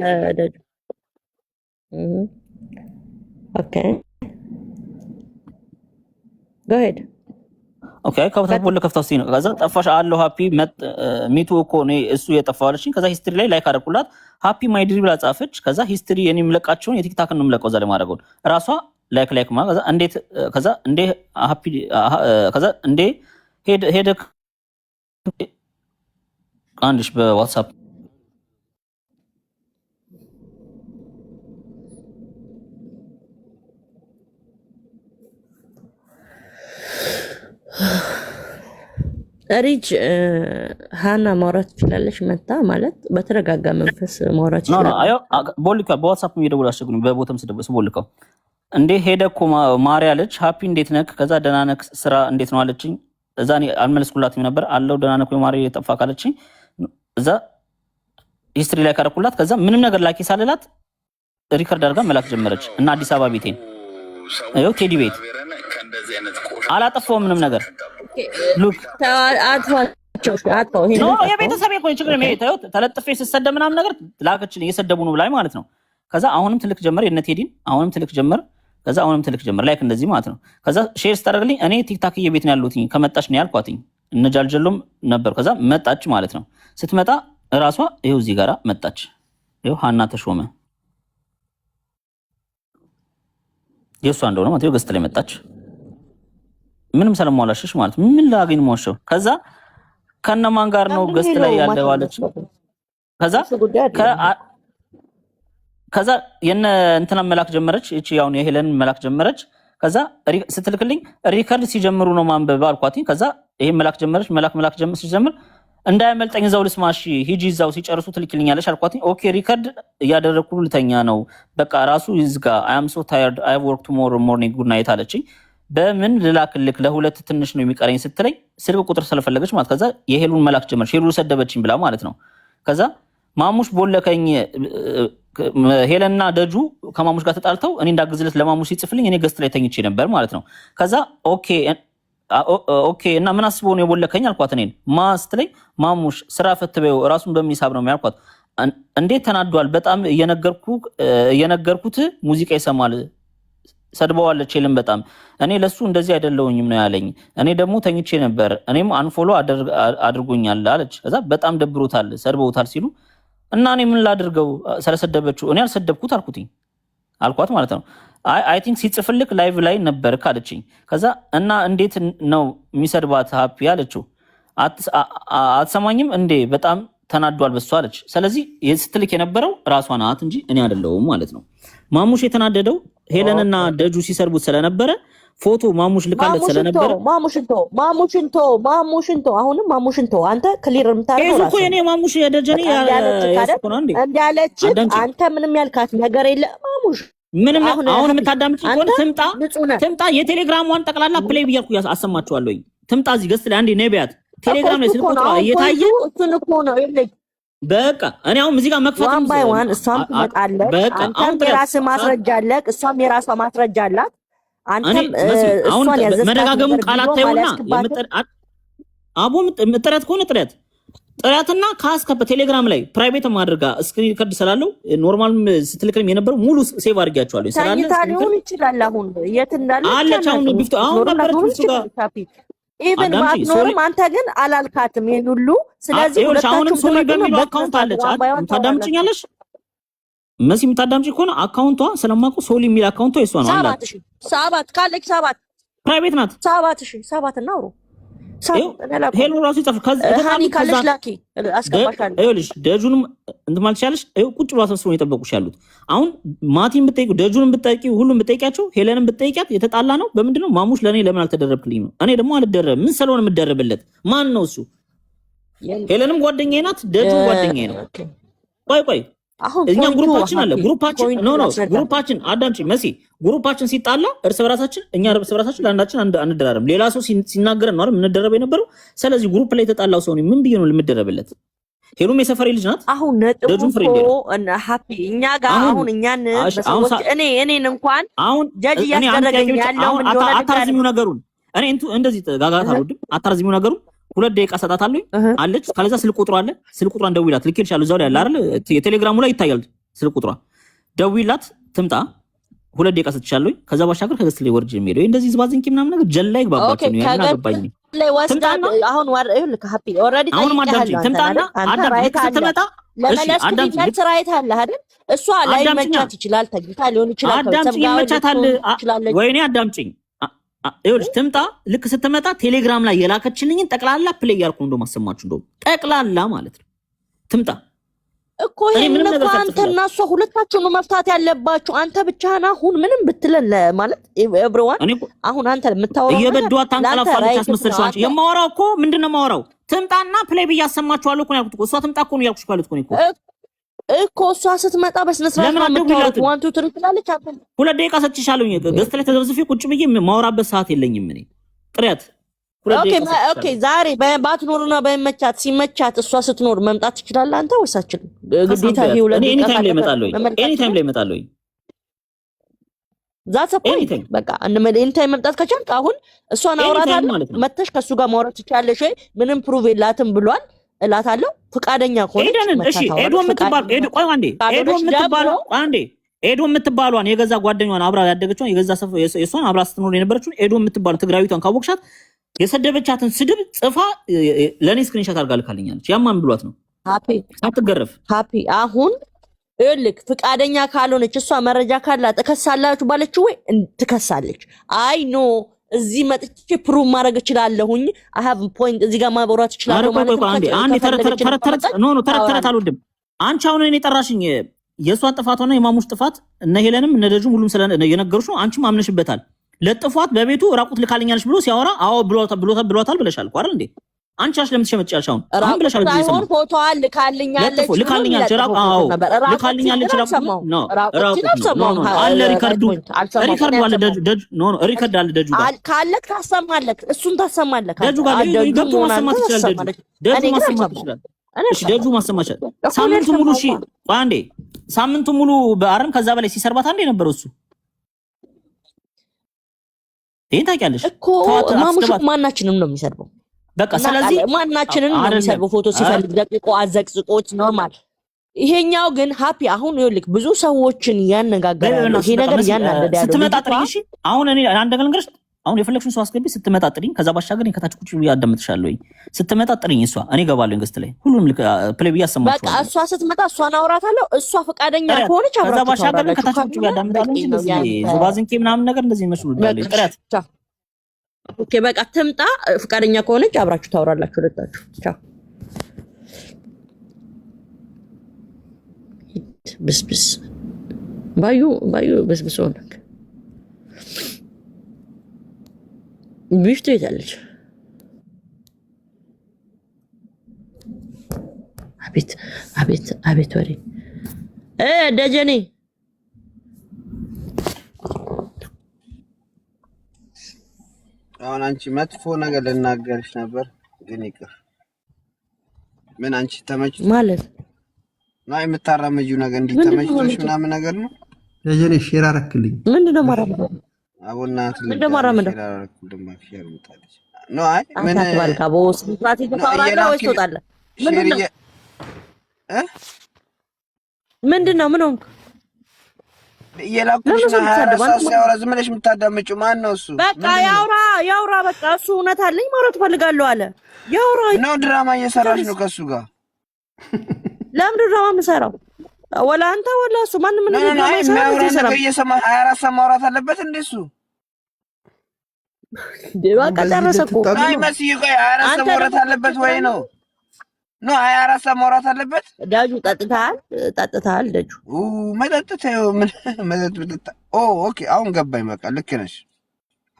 ኦኬ ጎ ሄድ ኦኬ ከፍታው ቦል ከፍታው ሲነው። ከዛ ጠፋሽ አለው ሃፒ ሚቱ እኮ ነው እሱ የጠፋው አለችኝ። ከዛ ሂስትሪ ላይ ላይክ አደረኩላት። ሃፒ ማይ ድሪ ብላ ጻፈች። ከዛ ሂስትሪ የኔ የምለቃቸውን የቲክታክ ነው የምለቀው ዛሬ ማድረገው ራሷ ላይክ ማለት ከዛ እንዴት ከዛ እንዴ ሃፒ ከዛ እንዴ ሄደ አንድሽ በዋትስአፕ ሪጅ ሃና ማውራት ትችላለች። መታ ማለት በተረጋጋ መንፈስ ማውራት ይችላል። አዮ ቦልካ በዋትስአፕ እየደወለ አስቸግሩኝ። በቦታም ስደብስ ቦልካው እንዴ ሄደ እኮ ማሪ አለች። ሃፒ እንዴት ነክ? ከዛ ደህና ነክ ስራ እንዴት ነው አለችኝ። እዛ እኔ አልመለስኩላትም ነበር አለው ደህና ነክ ማሪ የጠፋ ካለችኝ እዛ ሂስትሪ ላይ ካረኩላት። ከዛ ምንም ነገር ላኪ ሳልላት ሪከርድ አድርጋ መላክ ጀመረች። እና አዲስ አበባ ቤቴን አዮ ቴዲ ቤት አላጠፋውም ምንም ነገር ሉክ አጥፋው ይሄ ነው የቤተሰብ እኮ ችግር ነው። ይሄ ተለጥፌ ስሰደብ ምናምን ነገር ላከችልኝ እየሰደቡ ነው ብላይ ማለት ነው። ከዛ አሁንም ትልክ ጀመር የነ ቴዲን አሁንም ትልክ ጀመር። ከዛ አሁንም ትልክ ጀመር ላይክ እንደዚህ ማለት ነው። ከዛ ሼር ስታደርግልኝ እኔ ቲክታክ የቤት ነው ያለሁት ከመጣች ነው ያልኳትኝ። እነጃልጀሎም ነበር። ከዛ መጣች ማለት ነው። ስትመጣ እራሷ ይሄው እዚህ ጋራ መጣች። ይሄው ሀና ተሾመ የሷ እንደሆነ ማለት ነው። ገስት ላይ መጣች። ምንም ሰለማዋላሽሽ ማለት ምን ላገኝ ሞሽው። ከዛ ከነማን ጋር ነው ገስት ላይ ያለው አለች። ከዛ የነ እንትና መላክ ጀመረች። እቺ ያው የሄለን መላክ ጀመረች። ከዛ ስትልክልኝ ሪከርድ ሲጀምሩ ነው ማንበብ አልኳትኝ። ከዛ ይሄ መላክ ጀመረች። መላክ ጀመር ሲጀምር እንዳይመልጠኝ እዛው ልስማሽ ሂጂ እዛው ሲጨርሱ ትልኪልኛለሽ አልኳት። ኦኬ ሪከርድ እያደረግኩ ልተኛ ነው በቃ ራሱ ይዝጋ አይ አም ሶ ታየርድ አይ ወርክ ቱሞሮ ሞርኒንግ ጉድ ናይት አለችኝ። በምን ልላክልክ ለሁለት ትንሽ ነው የሚቀረኝ ስትለኝ ስልክ ቁጥር ስለፈለገች ማለት ከዛ የሄሉን መላክ ጀመረች። ሄሉ ሰደበችኝ ብላ ማለት ነው። ከዛ ማሙሽ ቦለከኝ ሄለና ደጁ ከማሙሽ ጋር ተጣልተው እኔ እንዳግዝለት ለማሙሽ ሲጽፍልኝ እኔ ገስት ላይ ተኝቼ ነበር ማለት ነው። ከዛ ኦኬ እና ምን አስቦ ነው የቦለከኝ አልኳት። እኔን ስትለኝ ማሙሽ ስራ ፈትበው ራሱን በሚሳብ ነው የሚያልኳት። እንዴት ተናዷል በጣም እየነገርኩት ሙዚቃ ይሰማል ሰድበዋለች ሄለን በጣም እኔ ለሱ እንደዚህ አይደለውኝም ነው ያለኝ። እኔ ደግሞ ተኝቼ ነበር እኔም አንፎሎ አድርጎኛል አለች። ከዛ በጣም ደብሮታል ሰድበውታል ሲሉ እና እኔ ምን ላድርገው ስለሰደበችው እኔ አልሰደብኩት አልኳት ማለት ነው። አይ ቲንክ ሲጽፍልክ ላይቭ ላይ ነበር ካለችኝ። ከዛ እና እንዴት ነው የሚሰድባት ሀፒ አለችው። አትሰማኝም እንዴ በጣም ተናዷል በሷ አለች። ስለዚህ ስትልክ የነበረው ራሷ ናት እንጂ እኔ አይደለሁም ማለት ነው። ማሙሽ የተናደደው ሄለንና ደጁ ሲሰርቡት ስለነበረ ፎቶ ማሙሽ ልካለት ስለነበረ ማሙሽንቶ አሁንም ማሙሽንቶ አንተ ክሊር የምታደርገው እኮ የኔ ማሙሽ የደጀኔ ያስቆና እንዴ እንዳለች አንተ ምንም ያልካት ነገር የለ ማሙሽ ምንም አሁን የምታዳምጪ ከሆነ ትምጣ የቴሌግራሟን ጠቅላላ ፕሌይ ብያልኩ አሰማችኋለሁ። ትምጣ እዚህ ገስት ላይ አንዴ ነቢያት ቴሌግራም ላይ ስልክ ቁጥሯ እየታየ እሱን እኮ ነው ይልኝ በቃ እኔ አሁን እዚህ ጋር መክፈት ዋን ባይ ዋን እሷም ትመጣለች። አንተም የራስህ ማስረጃ አለህ፣ እሷም የራሷ ማስረጃ አላት። አንተም እሷን ያዘዝካት መደጋገሙ ቃላት ታዩና አቦ ጥረት ከሆነ ጥረትና ካስከፈ ቴሌግራም ላይ ፕራይቬት ማድረጋ ስክሪን ሪከርድ ስላለው ኖርማል ስትልክልም የነበረው ሙሉ ሴቭ አድርጋቸዋለሁ ስላለ ሊሆን ይችላል። አሁን የት እንዳለ አለች አሁን ቢፍቶ አሁን ነበረች ጋር ኢቨን ማትኖርም አንተ ግን አላልካትም ይሄን ሁሉ። ስለዚህ ሁለታችሁም ሶሊ በሚለው አካውንት አለች ታዳምጪኛለሽ መሲ የምታዳምጪ ከሆነ አካውንቷ ስለማውቀው ሶሊ የሚል አካውንቷ የሷ ነው አላት። ሰባት ካለች ሰባት ፕራይቬት ናት። ሰባት እና አውሮ ሄሎ ራሱ ይጻፍ ካለች ላኪ አስገባሻለሁ። ይኸውልሽ ደጁንም እንትን ማለት ይችላልሽ። ቁጭ ብሎ ተሰብስበው የጠበቁሽ ያሉት አሁን ማቲን ብትጠይቁ ደጁንም ብትጠይቂ ሁሉም ብትጠይቂያቸው ሄለንም ብትጠይቂያት የተጣላ ነው በምንድነው ማሙሽ ለኔ ለምን አልተደረብክልኝ ነው። እኔ ደግሞ አልደረብም ምን ስለሆነ የምደረብለት ማን ነው እሱ? ሄለንም ጓደኛዬ ናት ደጁም ጓደኛዬ ነው። ቆይ እኛ ግሩፓችን አለ ግሩፓችን አዳምጪ መሲ ግሩፓችን ሲጣላ እርስ በራሳችን እኛ እርስ በራሳችን ለአንዳችን አንደራረም ሌላ ሰው ሲናገረን ነው አይደል የምንደረበው የነበረው። ስለዚህ ግሩፕ ላይ የተጣላው ሰው ምን ብዬ ነው የምደረብለት? ሄሉም የሰፈሬ ልጅ ናት። አሁን ነጥቡ እና ሃፒ እኛ ጋር አሁን እኛን በሰዎች እኔን እንኳን አሁን ጀጅ ያስደረገኝ ያለው ምን እንደሆነ አታርዝሚው ነገሩን እኔ እንደዚህ ጋጋታ አልወድም። አታርዝሚው ነገሩን 2 ደቂቃ ሰጣታለሁ አለች። ከለዛ ስልክ ቁጥሯ አለ ስልክ ቁጥሯን ደውይላት ልኬልሻለሁ እዛው ላይ አለ አይደል የቴሌግራሙ ላይ ይታያል ስልክ ቁጥሯ ደውይላት ትምጣ 2 ደቂቃ ሰጥቻለሁ። ከዛ ባሻገር ከገስት ላይ ወርጅ የሚሄደው እንደዚህ ዝባዝንኪ ምናምን ነገር ጀላ ይግባባችሁ ነው ያናገባኝ ላይ ወስዳት አሁን ይኸውልህ ሃፒ ኦሬዲ አሁን ማዳምጪ ትምጣና አዳምጪ ስትመጣ ለመለስ ቢቻል ስራይት አለ አይደል እሷ ላይ መቻት ይችላል ተግታ ሊሆን ይችላል አዳምጪ መቻታል ወይኔ አዳምጪኝ ይኸውልሽ ትምጣ ልክ ስትመጣ ቴሌግራም ላይ የላከችልኝን ጠቅላላ ፕሌይ ያርኩ እንደው ማሰማችሁ እንደው ጠቅላላ ማለት ነው ትምጣ እኮ ይሄን እኮ አንተና እሷ ሁለታችሁ ነው መፍታት ያለባችሁ። አንተ ብቻህን አሁን ምንም ብትለን ማለት ኤቭሪዋን አሁን አንተ የምታወራው እየበደዋ ታንቀላፋለች አስመስልሽ አንቺ የማወራው እኮ ምንድነው የማወራው ትምጣና ፕሌይ ብያሰማችኋለሁ እኮ ያልኩት እሷ ትምጣ እኮ ነው ያልኩሽ ካሉት እኮ እሷ ስትመጣ በስነ ስርዓት ነው የምታወራው። 1 2 3 ትላለች። አንተ 2 ደቂቃ ሰጥቻለሁ ገስት ላይ ተዘብዝፌ ቁጭ ብዬ ማወራበት ሰዓት የለኝም እኔ ጥሪያት ኦኬ ዛሬ ባትኖርና በመቻት ሲመቻት እሷ ስትኖር መምጣት ትችላለህ አንተ ወይስ አትችልም? ግዴታ ይሄ ሁለት ኤኒ ታይም ላይ እመጣለሁ ዛት ፖይንት በቃ ኤኒ ታይም መምጣት ከቻልክ አሁን እሷን አውራታለሁ መተሽ ከሱ ጋር ማውራት ትችላለሽ ወይ ምንም ፕሩቭ የላትም ብሏል እላታለሁ ፈቃደኛ ከሆነች እሺ ኤዶ የምትባሏን የገዛ ጓደኛዋን አብራ ያደገችው የገዛ ሰፈ የሷን አብራ ስትኖር የነበረችው ኤዶ የምትባሉ ትግራዊቷን ካወቅሻት የሰደበቻትን ስድብ ጽፋ ለኔ ስክሪንሾት አድርጋ ልካልኛለች። ያማን ብሏት ነው አትገረፍ ሃፒ አሁን እልክ ፍቃደኛ ካልሆነች እሷ መረጃ ካላት ተከሳላችሁ ባለችው ወይ ትከሳለች። አይ ኖ እዚህ መጥቼ ፕሩቭ ማድረግ እችላለሁኝ አይ ሃቭ ፖይንት እዚህ ጋር ማብራት እችላለሁ ማለት ነው። አንዴ ተረት አልወድም። አንቺ አሁን እኔ ጠራሽኝ የሷን ጥፋቷና የማሙሽ ጥፋት እነ ሄለንም እነ ደጁም ሁሉም ስለነገርኩሽ ነው። አንቺም አምነሽበታል። ለጥፏት በቤቱ ራቁት ልካልኛለሽ ብሎ ሲያወራ አዎ ብሏታል ብለሻል እኮ አይደል እንዴ? አንቺ አሽ ለምን ትሸመጫለሽ? አሁን አሁን ብለሻል። ሳይሆን ፎቶ ልካልኛለች ነው አለ ሪከርዱ አለ ሪከርድ አለ ደጁ ጋር ካለክ ታሰማለክ፣ እሱን ታሰማለክ። ደጁ ጋር ገብቶ ማሰማት ይችላል። ደጁ ማሰማት ይችላል። እሺ ደጁ ማሰማት ይችላል። ሳምንቱ ሙሉ እሺ አንዴ ሳምንቱ ሙሉ በአረም ከዛ በላይ ሲሰርባት አንዴ ነበረው እሱ። ይሄን ታውቂያለሽ እኮ ማሙሽ ማናችንም ነው የሚሰርበው። በቃ ስለዚህ ማናችንን ነው የሚሰርበው። ፎቶ ሲፈልግ ደቂቆ አዘቅዝቆት ኖርማል። ይሄኛው ግን ሃፒ አሁን ይኸውልህ ብዙ ሰዎችን ያነጋገራል። ይሄ ነገር ያናደደ ያለው ስትመጣ ጥሪኝ። እሺ አሁን እኔ አንድ ነገር ልንገርሽ። አሁን የፈለግሽውን ሰው አስገቢ። ስትመጣ ጥሪኝ። ከዛ ባሻገር እኔ ከታች ቁጭ ብዬ አዳምጥሻለሁ። ስትመጣ ጥሪኝ። እሷ እኔ እገባለሁ ገስት ላይ ሁሉም ፕሌይ ብዬ አሰማችኋለሁ። በቃ እሷ ስትመጣ እሷን አውራታለሁ። እሷ ፈቃደኛ ከሆነች አብራችሁ። ከዛ ባሻገር ከታች ቁጭ ብዬ አዳምጣለሁ። እንደዚህ ዙባዝንኬ ምናምን ነገር እንደዚህ መስሉ ይላል። ጥራት ኦኬ በቃ ትምጣ። ፈቃደኛ ከሆነች አብራችሁ ታወራላችሁ ሁለታችሁ። ቻው ብስብስ ባዩ ብስብስ ሆነክ ቢፍቱ ይታለች። አቤት ወሬ ደጀኔ አሁን አንቺ መጥፎ ነገር ልናገርሽ ነበር ግን ይቅር። ምን አንቺ ተመችቶ ማለት ነው የምታራመጂው ነገር እንዲተመችቶሽ ምናምን ነገር ነው። ደጀኔ ሼር አረክልኝ። ምንድነው ማራመድ? አቡናት ምንድነው ማራመድ? ሼር አረክልኝ ማክሽር ምጣለች ነው። አይ ምን አታባልካ ቦስ ስትራቴጂ ተፋራለ ወይስ ትወጣለህ? ምንድነው ምን ሆንክ? የላኩሽ ነው 24 ሲያወራ ዝም ብለሽ የምታዳምጪው ማን ነው እሱ? በቃ ያውራ በቃ እሱ እውነት አለኝ ማውራት ፈልጋለሁ አለ። ያውራ ነው ድራማ እየሰራሽ ነው ከሱ ጋር። ለምን ድራማ የምሰራው? ወላ አንተ ወላ እሱ ማንም ምን ድራማ እየሰራ እየሰማ 24 ሰዓት ማውራት አለበት እንዴ እሱ? በቃ ጨረሰ እኮ። አይ መስዬ ቆይ 24 ሰዓት ማውራት አለበት ወይ ነው? ነው 24 ሰዓት ማውራት አለበት። ዳጁ ጠጥተሃል ደጁ መጠጥተው ምን መጠጥ ኦኬ አሁን ገባኝ። በቃ ልክ ነሽ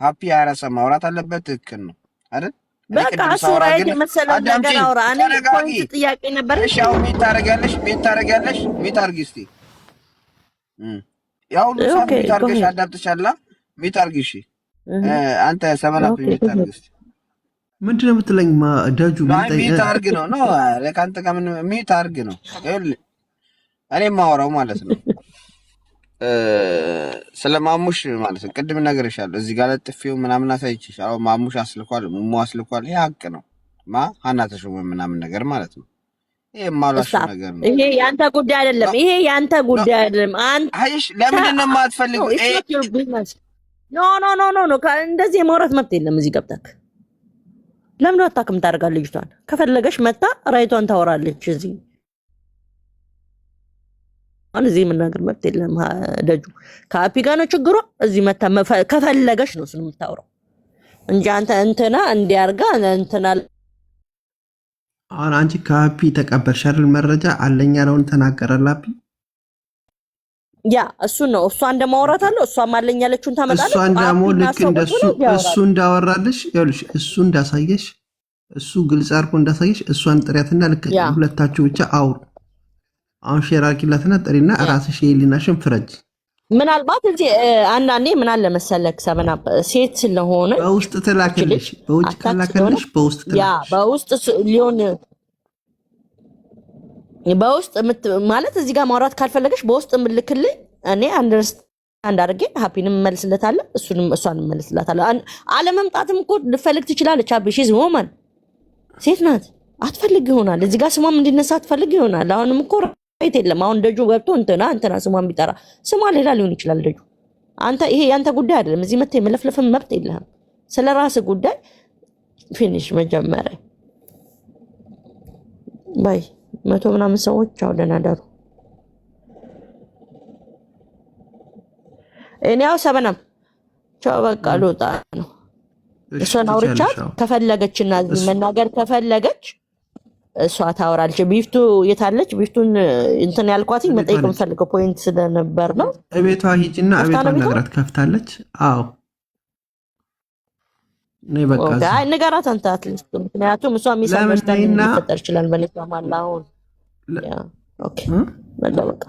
ሃፒ 24 ሰዓት ማውራት አለበት። ትክክል ነው አይደል? በቃ እሱ ራይት የመሰለው ነገር አውራ። እኔ ፖይንት ጥያቄ ነበር። እሺ አሁን ምን ታረጋለሽ? ምን ታርጊ እስቲ ያው ነው ምን ታርገሽ? አዳምጥሻላ ምን ታርጊ? እሺ አንተ ሰበላቱ ምን ታርጊ እስቲ ምንድነው የምትለኝ? ዳጁ ምን ታርግ ነው ለካንተ ጋር ምን ታርግ ነው? እኔ ማወራው ማለት ነው ስለማሙሽ ማለት ነው። ቅድም ነገርሻለሁ እዚህ ጋር ለጥፊው ምናምን አሳይችሽ። አዎ ማሙሽ አስልኳል፣ ሙሙ አስልኳል። ይሄ ሀቅ ነው። ሀና ተሾመ ምናምን ነገር ማለት ነው። ይሄ ማላሽ ነገር ነው። ይሄ ያንተ ጉዳይ አይደለም። ይሄ ያንተ ጉዳይ አይደለም። አንተ አይሽ ለምንድን ነው የማትፈልገው? ኖ እንደዚህ የማውራት መብት የለም እዚህ ገብተክ። ለምን አታክም ታደርጋለች? ልጅቷን ከፈለገሽ መጣ ራይቷን ታወራለች እዚህ እዚህ መናገር መብት የለም። ደጁ ከአፒ ጋር ነው ችግሯ። እዚህ መታ ከፈለገሽ ነው እሱን የምታወራው እንጂ አንተ እንትና እንዲያርጋ እንትና። አሁን አንቺ ከአፒ ተቀበልሽ አይደል? መረጃ አለኝ ያለውን ተናገረላፒ። ያ እሱ ነው እሷ እንደማውራት አለው። እሷ ማለኝ ያለችውን ታመጣለች። እሷ እንደሞ ልክ እንደሱ እሱ እንዳወራልሽ ይኸውልሽ፣ እሱ እንዳሳየሽ፣ እሱ ግልጽ አድርጎ እንዳሳየሽ እሷን ጥሪያትና ልክ ሁለታችሁ ብቻ አውሩ። አሁን ሼር አድርጊላትና ጥሪና ራስሽ የሊናሽን ፍረጅ። ምናልባት እዚህ አንዳንዴ ምን አለ መሰለክ ሰበና ሴት ስለሆነ በውስጥ ተላከልሽ፣ በውጭ ተላከልሽ፣ በውስጥ ተላከልሽ። ያ በውስጥ ሊሆን በውስጥ ማለት እዚህ ጋር ማውራት ካልፈለገሽ በውስጥ ምልክልኝ እኔ አንደርስታንድ አድርጌ ሃፒንም መልስለታለሁ፣ እሷንም መልስላታለሁ። አለመምጣትም እኮ ልፈልግ ትችላለች። ሃፒ ሺዝ ወማን ሴት ናት። አትፈልግ ይሆናል እዚህ ጋር ስሟም እንዲነሳ አትፈልግ ይሆናል። አሁንም እኮ ራይት የለም። አሁን ደጁ ገብቶ እንትና ስሟን ቢጠራ ስሟ ሌላ ሊሆን ይችላል። ደጁ አንተ ይሄ ያንተ ጉዳይ አይደለም። እዚህ መተህ የመለፍለፍም መብት የለህም። ስለ ራስህ ጉዳይ ፊኒሽ መጀመሪያ ባይ 100 ምናምን ሰዎች አውደና ዳሩ እኔ ያው ሰበናም ቻው በቃ ልወጣ ነው። እሷን አውርቻት ከፈለገችና መናገር ከፈለገች እሷ ታወራለች። ቢፍቱ የታለች? ቢፍቱን እንትን ያልኳትኝ መጠየቅ የምፈልገው ፖይንት ስለነበር ነው። እቤቷ ሂጂና እቤቷን ነግራት ከፍታለች። አዎ ነይ በቃ አይ ንገራት አንተ አትሊስት ምክንያቱም እሷ ሚስ አንደርስታንዲንግ ሊፈጠር ይችላል በለሷ ማለት አሁን ኦኬ በቃ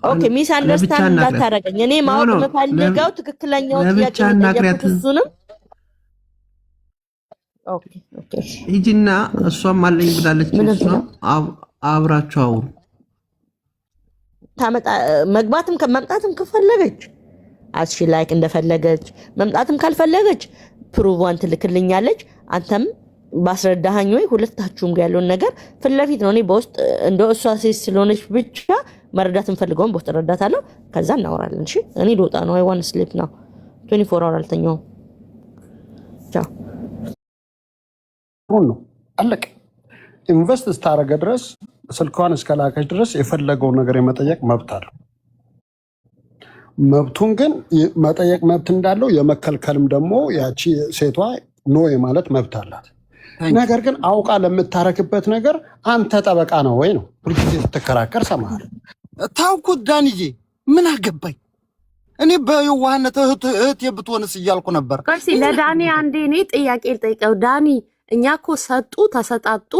ኦኬ ሚስ አንደርስታንድ እንዳታረገኝ እኔ ማወቅ የምፈልገው ትክክለኛው ጥያቄ ነው እሱንም ኦኬ ሂጂና እሷም አለኝ ብላለች እሷ አብራችሁ አውሩ ታመጣ መግባትም ከመምጣትም ከፈለገች አስሺ ላይክ እንደፈለገች መምጣትም ካልፈለገች ፕሩቭዋን ትልክልኛለች አንተም ባስረዳኸኝ ወይ ሁለታችሁም ጋር ያለውን ነገር ፍለፊት ነው እኔ በውስጥ እንደው እሷ ሴት ስለሆነች ብቻ መረዳት እንፈልገውን በውስጥ ረዳታለሁ ከዛ እናወራለን እሺ እኔ ልወጣ ነው አይ ዋን ስሊፕ ነው 24 hour አልተኛው ቻው ነው አለቀ ኢንቨስት ስታረገ ድረስ ስልኳን እስከላከች ድረስ የፈለገው ነገር የመጠየቅ መብት አለው መብቱን ግን መጠየቅ መብት እንዳለው የመከልከልም ደግሞ ያቺ ሴቷ ኖ የማለት መብት አላት ነገር ግን አውቃ ለምታረክበት ነገር አንተ ጠበቃ ነው ወይ ነው ሁልጊዜ ስትከራከር ሰማሃል ታውኩት ዳንዬ ምን አገባኝ እኔ በየዋህነት እህት የብትሆንስ እያልኩ ነበር ለዳኒ አንዴ እኔ ጥያቄ ልጠይቀው ዳኒ እኛ እኮ ሰጡ ተሰጣጡ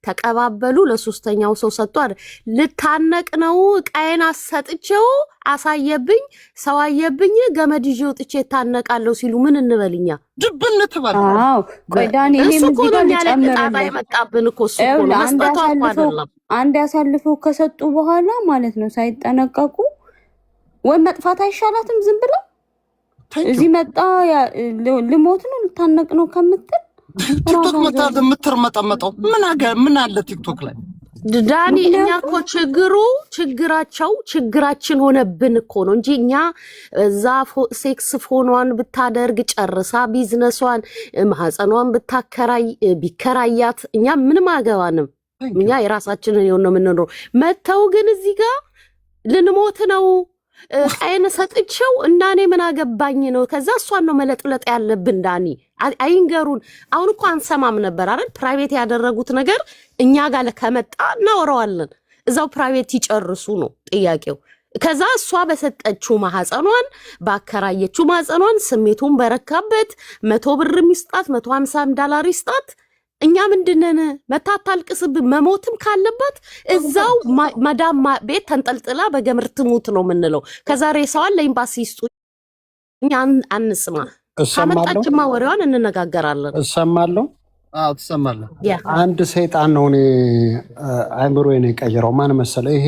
ተቀባበሉ ለሶስተኛው ሰው ሰጡ አይደል ልታነቅ ነው ቃየን አሰጥቼው አሳየብኝ ሰው አየብኝ ገመድ ይዤ ወጥቼ ታነቃለሁ ሲሉ ምን እንበልኛ ድብን ተባለ አዎ ቆይ ዳኒ እኔ ምን ዚጋ ልጨምር መጣብን እኮ እሱ ነው መስጠቱ አይደለም አንድ ያሳልፈው ከሰጡ በኋላ ማለት ነው ሳይጠነቀቁ ወይ መጥፋት አይሻላትም ዝም ብለው እዚህ መጣ ልሞት ነው ልታነቅ ነው ከምትል ቲክቶክ መጣ ምትርመጣመጣው ምን አለ ቲክቶክ ላይ ዳኒ እኛ እኮ ችግራችን ሆነብን እኮ ነው እንጂ እኛ እዛ ሴክስ ፎኗን ብታደርግ ጨርሳ ቢዝነሷን ማህፀኗን ቢከራያት እኛ ምንም አገባንም እኛ የራሳችንን ነው የምንኖረው መተው ግን እዚህ ጋር ልንሞት ነው ቃየን ሰጥቼው እና እኔ ምን አገባኝ ነው ከዛ እሷን ነው መለጥለጥ ያለብን ዳኒ አይንገሩን አሁን እኮ አንሰማም ነበር አይደል ፕራይቬት ያደረጉት ነገር እኛ ጋር ከመጣ እናወራዋለን እዛው ፕራይቬት ይጨርሱ ነው ጥያቄው ከዛ እሷ በሰጠችው ማህፀኗን ባከራየችው ማህፀኗን ስሜቱን በረካበት 100 ብር ሚስጣት $150 ይስጣት እኛ ምንድነን መታታልቅስብ መሞትም ካለበት እዛው ማዳም ቤት ተንጠልጥላ በገምር ትሙት ነው ምንለው ከዛሬ ሰዋል ለኤምባሲ ይስጡ እኛ አንስማ አመጣችማ ወሬዋን እንነጋገራለን እሰማለሁ አዎ ትሰማለህ አንድ ሰይጣን ነው እኔ አይምሮዬን የቀየረው ማን መሰለ ይሄ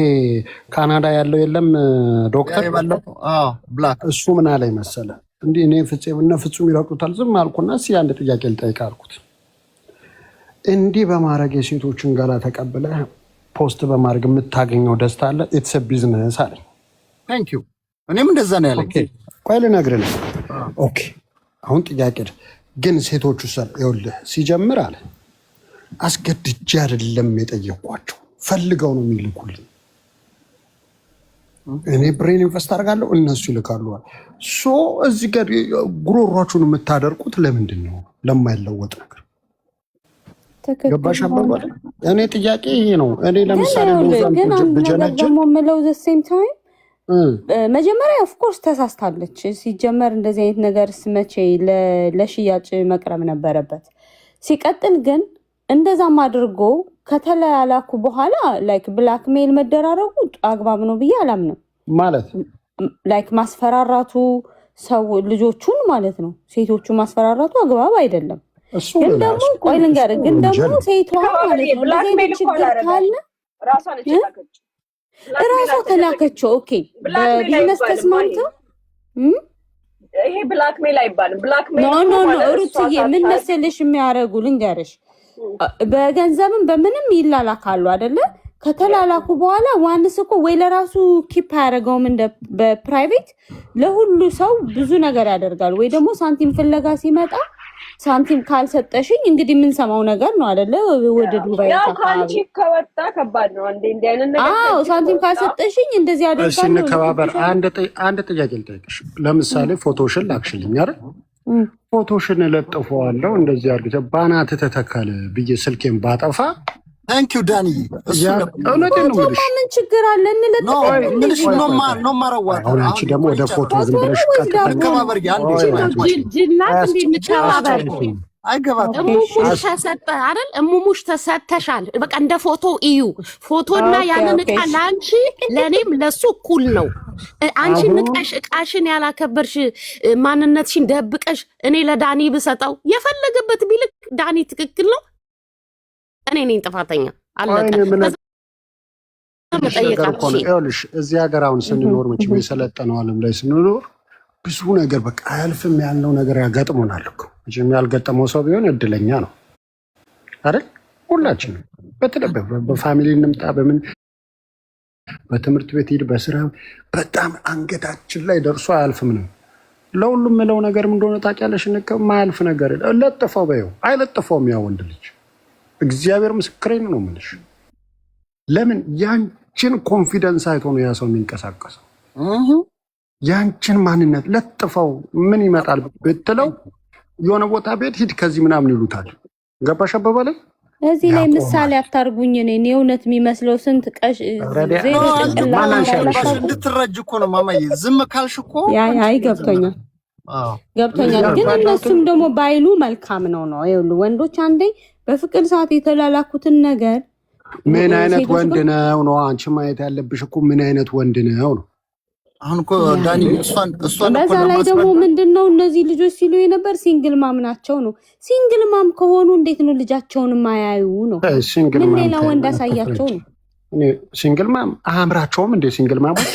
ካናዳ ያለው የለም ዶክተር አዎ ብላክ እሱ ምን አለኝ መሰለ እንዴ እኔ ፍጹም ይረቁታል ዝም አልኩና እስኪ አንድ ጥያቄ ልጠይቅ አልኩት እንዲህ በማድረግ የሴቶችን ገላ ተቀብለ ፖስት በማድረግ የምታገኘው ደስታ አለ ኢትስ ቢዝነስ አለኝ ታንክ ዩ እኔም እንደዛ ነው ያለኝ ቆይ ልነግርህ ነው ኦኬ አሁን ጥያቄ ግን ሴቶቹ ይኸውልህ ሲጀምር አለ አስገድጄ አይደለም የጠየኳቸው ፈልገው ነው የሚልኩልኝ እኔ ብሬን ኢንቨስት አደርጋለሁ እነሱ ይልካሉ ሶ እዚህ ጋር ጉሮሯችሁን የምታደርቁት ለምንድን ነው ለማይለወጥ ነገር ገባሽ አባባል እኔ ጥያቄ ይሄ ነው እኔ ለምሳሌ ደግሞ ምለው ዘ ሴም ታይም መጀመሪያ ኦፍ ኮርስ ተሳስታለች ሲጀመር እንደዚህ አይነት ነገር ስመቼ ለሽያጭ መቅረብ ነበረበት ሲቀጥል ግን እንደዛም አድርጎ ከተላላኩ በኋላ ላይክ ብላክሜል መደራረጉ አግባብ ነው ብዬ አላምንም ማለት ላይክ ማስፈራራቱ ሰው ልጆቹን ማለት ነው ሴቶቹ ማስፈራራቱ አግባብ አይደለም ግን ደግሞ ቆይ ልንገርህ ግን ደግሞ ሴቷ ማለት ነው ለዚህ ችግር ካለ ራሷ ተላከችው ኦኬ በቢዝነስ ተስማምተው ይሄ ብላክሜል አይባልም ብላክሜል ኖ ሩትዬ ምን መሰለሽ የሚያረጉ ልንገርሽ በገንዘብም በምንም ይላላካሉ አይደለ ከተላላኩ በኋላ ዋንስ እኮ ወይ ለራሱ ኪፕ ያደርገውም እንደ በፕራይቬት ለሁሉ ሰው ብዙ ነገር ያደርጋል ወይ ደግሞ ሳንቲም ፍለጋ ሲመጣ ሳንቲም ካልሰጠሽኝ እንግዲህ ምን ሰማው ነገር ነው አይደለ ወደ ዱባይ ታካቢ ከወጣ ከባድ ነው እንዴ አይነት ነገር አዎ ሳንቲም ካልሰጠሽኝ እንደዚህ ያደርጋል እሺ እንከባበር አንድ ጥያቄ ልጠይቅሽ ለምሳሌ ፎቶሽን ላክሽልኝ አይደል ፎቶሽን ለጥፈዋለሁ እንደዚህ አድርገሽ ባናት ተተከለ ብዬ ስልኬን ባጠፋ ታንኪዩ ዳኒ። እውነቴን ነው የምልሽ። ምን ችግር አለ? ምንሽ ነው ማረዋት። አሁን አንቺ ደግሞ ወደ ፎቶ ዝም ብለሽ ተከባበር። ጅላት እንድንከባበር አይገባትም። እሙሙሽ ተሰጠ አይደል? እሙሙሽ ተሰጥተሻል። በቃ እንደ ፎቶ እዩ። ፎቶና ያንን እቃ ለአንቺ ለእኔም ለሱ እኩል ነው። አንቺ ንቀሽ እቃሽን ያላከበርሽ ማንነትሽን ደብቀሽ እኔ ለዳኒ ብሰጠው የፈለገበት ቢልክ ዳኒ ትክክል ነው፣ እኔ ነኝ ጥፋተኛ። አለቀ። ይኸውልሽ እዚህ ሀገር አሁን ስንኖር መቼም የሰለጠነው ዓለም ላይ ስንኖር ብዙ ነገር በቃ አያልፍም ያልነው ነገር ያጋጥሞናል እኮ። መቼም ያልገጠመው ሰው ቢሆን እድለኛ ነው አይደል? ሁላችንም በፋሚሊ እንምጣ በምን በትምህርት ቤት ሂድ በስራ በጣም አንገታችን ላይ ደርሶ አያልፍም ነው። ለሁሉም ምለው ነገር ምን እንደሆነ ታውቂያለሽ? ማያልፍ ነገር ለጥፈው በይው አይለጥፈውም። ያ ወንድ ልጅ እግዚአብሔር ምስክሬን ነው የምልሽ። ለምን ያንቺን ኮንፊደንስ አይቶ ነው ያ ሰው የሚንቀሳቀሰው። ያንቺን ማንነት ለጥፈው ምን ይመጣል ብትለው የሆነ ቦታ ቤት ሂድ ከዚህ ምናምን ይሉታል። ገባሽ አባባ ላይ እዚህ ላይ ምሳሌ አታርጉኝ። እኔ የእውነት የሚመስለው ስንት ቀሽ እንድትረጅ እኮ ነው ማማዬ። ዝም ካልሽ እኮ አይ ገብቶኛል ገብቶኛል። ግን እነሱም ደግሞ ባይሉ መልካም ነው ነው። ይኸውልህ ወንዶች አንዴ በፍቅር ሰዓት የተላላኩትን ነገር ምን አይነት ወንድ ነው ነው አንቺ ማየት ያለብሽ እኮ ምን አይነት ወንድ ነው ነው። አሁን እኮ ዳኒ እሷን በዛ ላይ ደግሞ ምንድነው እነዚህ ልጆች ሲሉ የነበር ሲንግል ማም ናቸው ነው። ሲንግል ማም ከሆኑ እንዴት ነው ልጃቸውን ማያዩ ነው? ምን ሌላ ወንድ አሳያቸው ነው? እኔ ሲንግል ማም አምራቸውም እንዴ ሲንግል ማሞች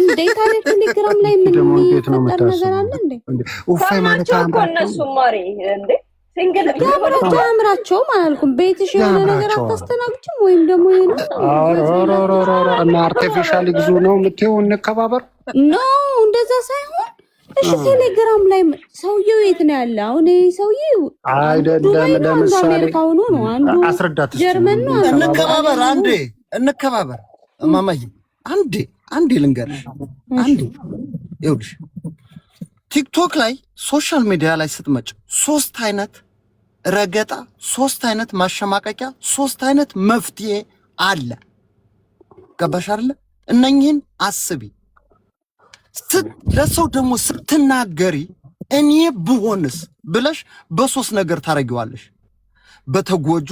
እንዴ ታዲያ ቴሌግራም ላይ ምን የሚፈጠር ነገር አለ እንዴ? ኡፋይ ማለት እነሱ ማሪ እንዴ ሲንግል አምራቸውም አላልኩም። ቤትሽ የሆነ ነገር አታስተናግጭም ወይም ደግሞ እና አርቲፊሻል ግዙ ነው የምትይው እንከባበር ኖ እንደዛ ሳይሆን እሺ ቴሌግራም ላይ ሰውየው የት ነው ያለ? አሁን ሰውየው አይደለም ለምሳሌ አሜሪካ ሆኖ ነው አንዱ አስረዳት ጀርመን ነው። እንከባበር እንከባበር ማማዬ አንዴ ልንገርሽ አንዴ ይኸውልሽ ቲክቶክ ላይ ሶሻል ሚዲያ ላይ ስትመጭ 3 አይነት ረገጣ፣ 3 አይነት ማሸማቀቂያ፣ 3 አይነት መፍትሄ አለ። ገባሽ አይደለ? እነኚህን አስቢ። ለሰው ደግሞ ስትናገሪ እኔ ብሆንስ ብለሽ በ3 ነገር ታረጊዋለሽ። በተጎጁ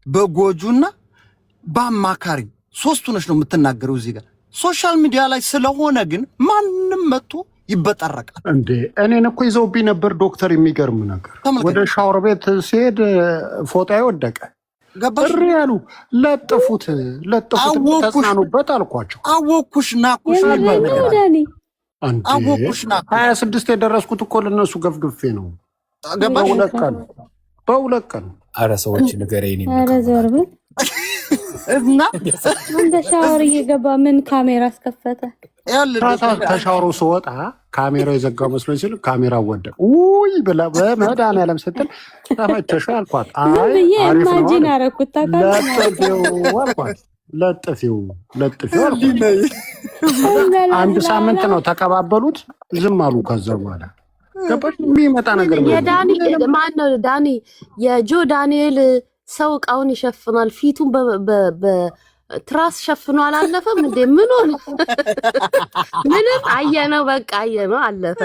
በጎጁና በአማካሪ 3ቱ ነሽ ነው የምትናገረው እዚህ ጋር። ሶሻል ሚዲያ ላይ ስለሆነ ግን ማንም መጥቶ ይበጠረቃል እንዴ። እኔን እኮ ይዘውብኝ ነበር ዶክተር። የሚገርም ነገር ወደ ሻወር ቤት ሲሄድ ፎጣዬ ወደቀ። እሪ ያሉ ለጥፉት ተጽናኑበት አልኳቸው። አወኩሽ ናኩሽ 26 የደረስኩት እኮ ለነሱ ገፍግፌ ነው። በሁለት ቀን አረ ሰዎች ንገረኝ እና እንደ ሻወር እየገባ ምን ካሜራ አስከፈተ? ተሻወሩ ስወጣ ካሜራው የዘጋው መስሎኝ ሲል ካሜራው ወደቀ። ውይ ብላ በመድኃኒዓለም ስትል ተመቸሽ አልኳት። አይ ኢማጂን አደረኩት አልኳት። ለጥፊው አንድ ሳምንት ነው ተቀባበሉት፣ ዝም አሉ። ከዛ በኋላ ገባሽ የሚመጣ ነገር የዳኒ ማን ነው? ዳኒ የጆ ዳንኤል ሰው እቃውን ይሸፍናል፣ ፊቱን በትራስ ሸፍኖ አላለፈም እንዴ? ምን ሆነ? ምንም አየነው፣ በቃ አየነው፣ አለፈ።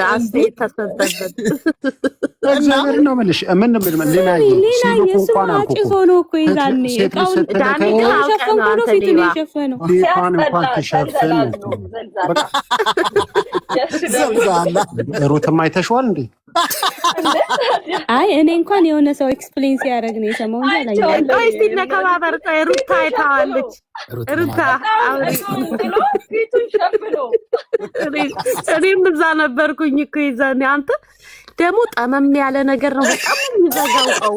አስተያየት ተሰጠበት። እግዚአብሔር ነው የምልሽ። ምን ሌላ ሲሉ እንኳን አልኩ እኮ ነው እኮ ይላል እቃውን ዳኒ ግን ሸፈን ብሎ ፊቱን የሸፈነው እንኳን ተሸፈነ። በቃ ሩትም አይተሽዋል እንዴ? አይ እኔ እንኳን የሆነ ሰው ኤክስፕሌን ሲያደርግ ነው የሰማው እንጂ አላየሁም። ቆይ ሲነከባበር ሩታ አይተዋለች። ሩታ ፊቱን ሸፍኖ እኔም እዛ ነበርኩኝ እኮ ይዛኔ። አንተ ደግሞ ጠመም ያለ ነገር ነው በጣም የሚዘጋው። እቃው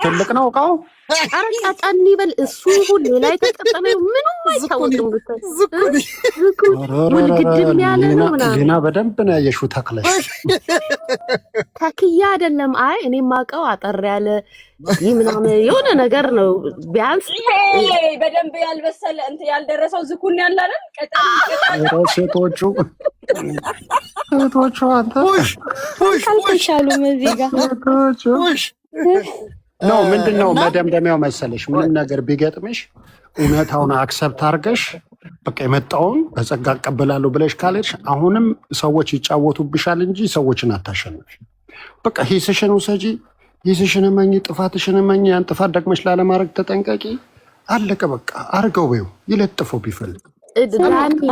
ትልቅ ነው እቃው። ኧረ ቀጠን ይበል እሱ ይሁን ሌላ የተቀጠለ ምንም አይታወቅም። ግድም ያለ ነው ምናምን። ዜና በደንብ ነው ያየሽው። ተክያ አይደለም። አይ እኔ የማውቀው አጠር ያለ ይህ ምናምን የሆነ ነገር ነው። ቢያንስ ይሄ በደንብ ያልበሰለ ያልደረሰው ዝኩን ያላለን ሴቶቹ ካልተሻሉም እዚህ ጋር ነው ምንድነው መደምደሚያው መሰለሽ? ምንም ነገር ቢገጥምሽ እውነታውን አክሰፕት አድርገሽ በቃ የመጣውን በጸጋ እቀበላለሁ ብለሽ ካለሽ አሁንም ሰዎች ይጫወቱብሻል እንጂ ሰዎችን አታሸንፊ። በቃ ሂስሽን ውሰጂ፣ ሂስሽን እመኚ፣ ጥፋትሽን እመኚ። ያን ጥፋት ደግመሽ ላለማድረግ ተጠንቀቂ። አለቀ በቃ። አርገው በይው ይለጥፈው ቢፈልግ።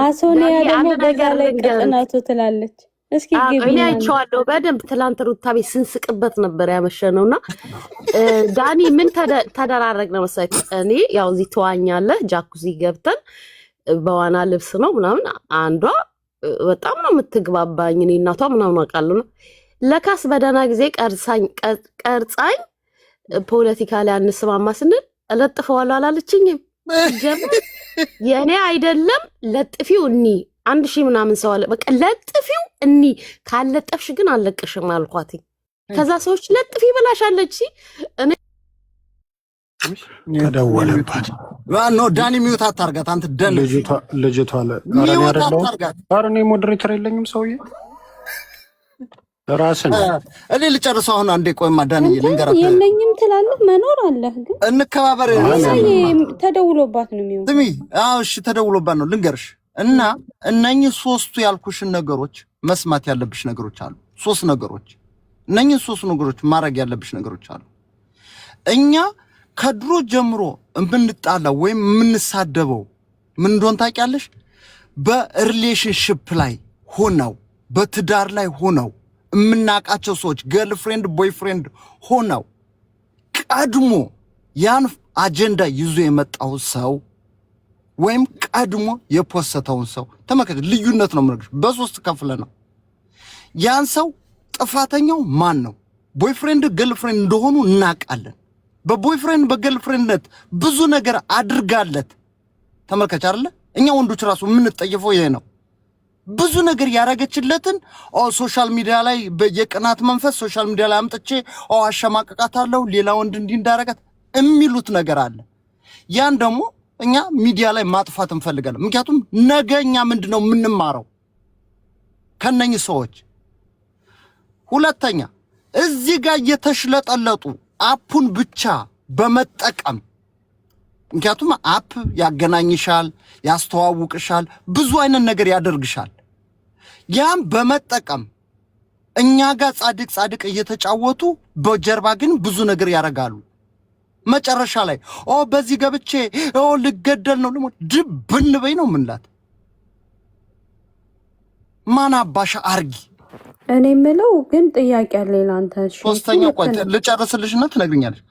አሶኒያ ደግሞ በዛ ላይ ቅጥናቱ ትላለች። እስኪ እኔ አይቼዋለሁ በደንብ። ትላንት ሩታ ቤት ስንስቅበት ነበር ያመሸነውና ዳኒ ምን ተደራረግ ነው መሰለኝ። እኔ ያው እዚህ ተዋኛለህ ጃኩዚ ገብተን በዋና ልብስ ነው ምናምን። አንዷ በጣም ነው የምትግባባኝ፣ እኔ እናቷ ምናምን አውቃለሁ። ለካስ በደህና ጊዜ ቀርጻኝ ፖለቲካ ላይ አንስማማ ስንል እለጥፈዋለሁ አላለችኝም። ጀምር የእኔ አይደለም ለጥፊው እኒ 1000 ምናምን ሰው አለ። በቃ ለጥፊው እኒ ካልለጠፍሽ ግን አልለቅሽም አልኳት። ከዛ ሰዎች ለጥፊ ብላሻለች። እኔ ተደወለባት ነው ዳኒ ሚውት አታርጋት አንተ ደል ልጅቷ ሚውት አታርጋት። ኧረ እኔ ሞዴሬተር የለኝም ሰውዬ ራስን እኔ ልጨርሰው አሁን። አንዴ ቆይማ ዳኒ ልንገራት። የለኝም ትላለህ መኖር አለህ ግን እንከባበር። ተደውሎባት ነው የሚሆነው። ስሚ አዎ እሺ ተደውሎባት ነው ልንገርሽ። እና እነኚህ ሶስቱ ያልኩሽን ነገሮች መስማት ያለብሽ ነገሮች አሉ። 3 ነገሮች እነኚህ 3 ነገሮች ማድረግ ያለብሽ ነገሮች አሉ። እኛ ከድሮ ጀምሮ የምንጣላው ወይም የምንሳደበው ምን እንደሆነ ታውቂያለሽ? በሪሌሽንሺፕ ላይ ሆነው በትዳር ላይ ሆነው የምናውቃቸው ሰዎች ገርልፍሬንድ ቦይፍሬንድ ሆነው ቀድሞ ያን አጀንዳ ይዞ የመጣው ሰው ወይም ቀድሞ የፖሰተውን ሰው ተመከተ። ልዩነት ነው የምነግርሽ። በ3 ከፍለ ነው ያን ሰው ጥፋተኛው ማን ነው? ቦይፍሬንድ ገርልፍሬንድ እንደሆኑ እናውቃለን። በቦይፍሬንድ በገርልፍሬንድነት ብዙ ነገር አድርጋለት ተመልከች አይደለ? እኛ ወንዶች ራሱ የምንጠየፈው ይሄ ነው። ብዙ ነገር ያረጋችለትን ሶሻል ሚዲያ ላይ በየቅናት መንፈስ ሶሻል ሚዲያ ላይ አምጥቼ አሸማቀቃታለሁ ሌላ ወንድ እንዲህ እንዳረጋት የሚሉት ነገር አለ። ያን ደግሞ እኛ ሚዲያ ላይ ማጥፋት እንፈልጋለን። ምክንያቱም ነገኛ ምንድነው የምንማረው ከነኚህ ሰዎች? ሁለተኛ እዚህ ጋር እየተሽለጠለጡ አፑን ብቻ በመጠቀም ምክንያቱም አፕ ያገናኝሻል፣ ያስተዋውቅሻል፣ ብዙ አይነት ነገር ያደርግሻል። ያም በመጠቀም እኛ ጋር ጻድቅ እየተጫወቱ በጀርባ ግን ብዙ ነገር ያረጋሉ። መጨረሻ ላይ በዚህ ገብቼ ልገደል ነው ልሞ ድብን በይ ነው ምንላት። ማን አባሽ አርጊ። እኔ የምለው ግን ጥያቄ አለ ላንተ። ሶስተኛው ቆይ ልጨርስልሽና ትነግሪኛለሽ።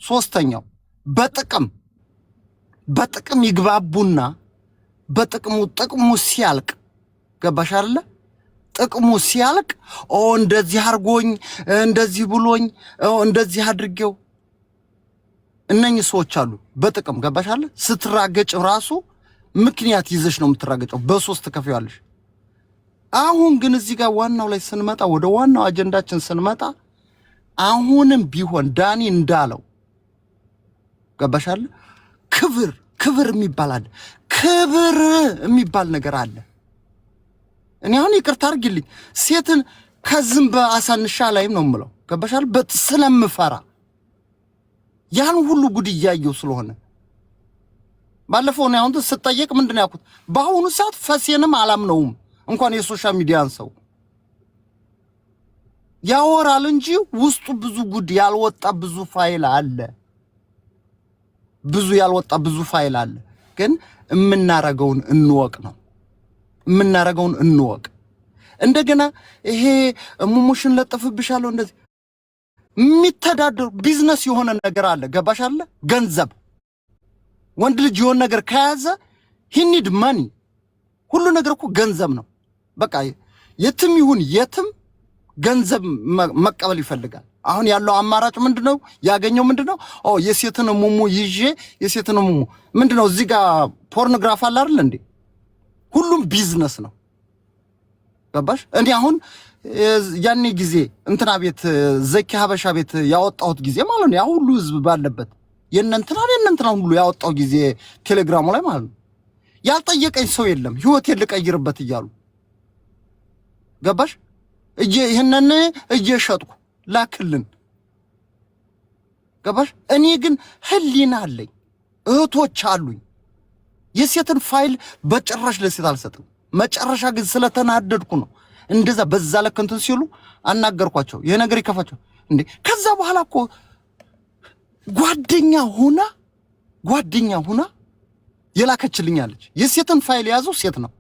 ሶስተኛው በጥቅም ይግባቡና ጥቅሙ ሲያልቅ ገባሽ አይደለ? ጥቅሙ ሲያልቅ እንደዚህ አርጎኝ እንደዚህ ብሎኝ እንደዚህ አድርጌው እነኚህ ሰዎች አሉ። በጥቅም ገባሽ አይደለ? ስትራገጭ ራሱ ምክንያት ይዘሽ ነው የምትራገጨው። በ3 ከፍያለሽ። አሁን ግን እዚህ ጋር ዋናው ላይ ስንመጣ ወደ ዋናው አጀንዳችን ስንመጣ አሁንም ቢሆን ዳኒ እንዳለው ገባሽ አይደለ? ክብር የሚባል አለ። ክብር የሚባል ነገር አለ። እኔ አሁን ይቅርታ አድርጊልኝ ሴትን ከዝም በአሳንሻ ላይም ነው የምለው ገባሽ አይደል? ስለምፈራ ያን ሁሉ ጉድ እያየሁ ስለሆነ ባለፈው ነው አሁን ስጠየቅ ምንድነው ያልኩት? በአሁኑ ሰዓት ፈሴንም አላምነውም። እንኳን የሶሻል ሚዲያን ሰው ያወራል እንጂ ውስጡ ብዙ ጉድ ያልወጣ ብዙ ፋይል አለ። ብዙ ፋይል አለ። ግን የምናረገውን እንወቅ ነው የምናረገውን እንወቅ። እንደገና ይሄ ሙሙሽን ለጥፍብሻለሁ እንደዚህ የሚተዳደሩ ቢዝነስ የሆነ ነገር አለ። ገባሽ አለ? ገንዘብ ወንድ ልጅ የሆነ ነገር ከያዘ he need money። ሁሉ ነገር እኮ ገንዘብ ነው። በቃ የትም ይሁን የትም ገንዘብ መቀበል ይፈልጋል። አሁን ያለው አማራጭ ምንድነው? ያገኘው ምንድነው? የሴትን ሙሙ ይዤ የሴትን ሙሙ ምንድነው? እዚህ ጋር ፖርኖግራፊ አለ አይደል እንዴ? ሁሉም ቢዝነስ ነው። ገባሽ? እኔ አሁን ያኔ ጊዜ እንትና ቤት ዘኪ ሀበሻ ቤት ያወጣሁት ጊዜ ማለት ነው ያ ሁሉ ህዝብ ባለበት የእነንትና ሁሉ ያወጣው ጊዜ ቴሌግራሙ ላይ ማለት ነው ያልጠየቀኝ ሰው የለም ህይወቴን ልቀይርበት እያሉ ገባሽ? ይሄንን እየሸጥኩ ላክልን ገባሽ? እኔ ግን ህሊና አለኝ፣ እህቶች አሉኝ። የሴትን ፋይል በጭራሽ ለሴት አልሰጥም። መጨረሻ ግን ስለተናደድኩ ነው እንደዛ በዛ ለክ እንትን ሲሉ አናገርኳቸው። ይሄ ነገር ይከፋቸው እንዴ? ከዛ በኋላ እኮ ጓደኛ ሆና የላከችልኛለች። የሴትን ፋይል የያዘው ሴት ነው።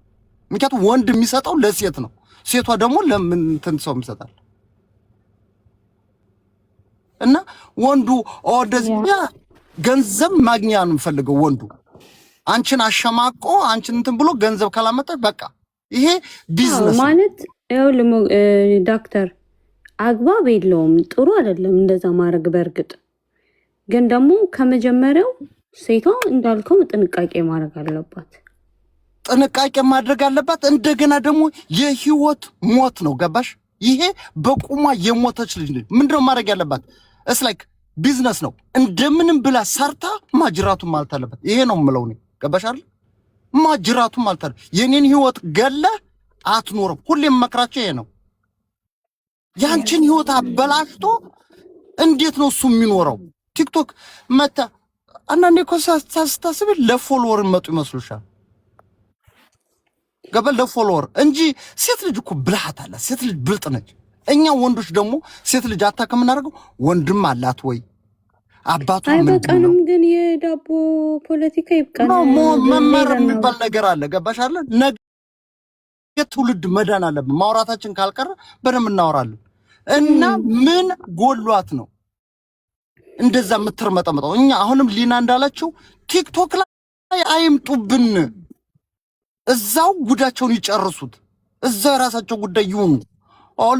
ምክንያቱም ወንድ የሚሰጠው ለሴት ነው። ሴቷ ደግሞ ለምን እንትን ሰው ይሰጣል? እና ወንዱ እንደዚህ ገንዘብ ማግኛ ነው የሚፈልገው ወንዱ። አንቺን አሸማቆ አንቺን እንትን ብሎ ገንዘብ ካላመጣች በቃ ይሄ ቢዝነስ ማለት ዶክተር አግባብ የለውም። ጥሩ አይደለም እንደዛ ማድረግ። በእርግጥ ግን ደግሞ ከመጀመሪያው ሴቷ እንዳልከው ጥንቃቄ ማድረግ አለባት። እንደገና ደግሞ የህይወት ሞት ነው። ገባሽ? ይሄ በቁሟ የሞተች ልጅ ምንድነው ማድረግ ያለባት? እስ ላይክ ቢዝነስ ነው። እንደምንም ብላ ሰርታ ማጅራቱን ማለት አለበት። ይሄ ነው የምለው እኔ። ገባሽ አይደል? ማጅራቱን ማለት አለበት። የኔን ህይወት ገለ አትኖርም። ሁሌም መክራቸው ይሄ ነው። ያንቺን ህይወት አበላሽቶ እንዴት ነው እሱ የሚኖረው? ቲክቶክ መታ አንዳንዴ እኮ ሳስታስብ ለፎሎወር መጡ ይመስሉሻል? ገበል ለፎሎወር እንጂ ሴት ልጅ እኮ ብልሃት አላት። ሴት ልጅ ብልጥ ነች። እኛ ወንዶች ደግሞ ሴት ልጅ አታከም እናደርገው። ወንድም አላት ወይ አባቱ አይበቃንም? ግን የዳቦ ፖለቲካ ይብቃል። መማር የሚባል ነገር አለ። ገባሽ አለ? ነገ ትውልድ መዳን አለብን። ማውራታችን ካልቀረ በደንብ እናወራለን። እና ምን ጎሏት ነው እንደዛ የምትርመጠመጠው? እኛ አሁንም ሊና እንዳላችሁ ቲክቶክ ላይ አይምጡብን። እዛው ጉዳቸውን ይጨርሱት። እዛው የራሳቸው ጉዳይ ይሁኑ።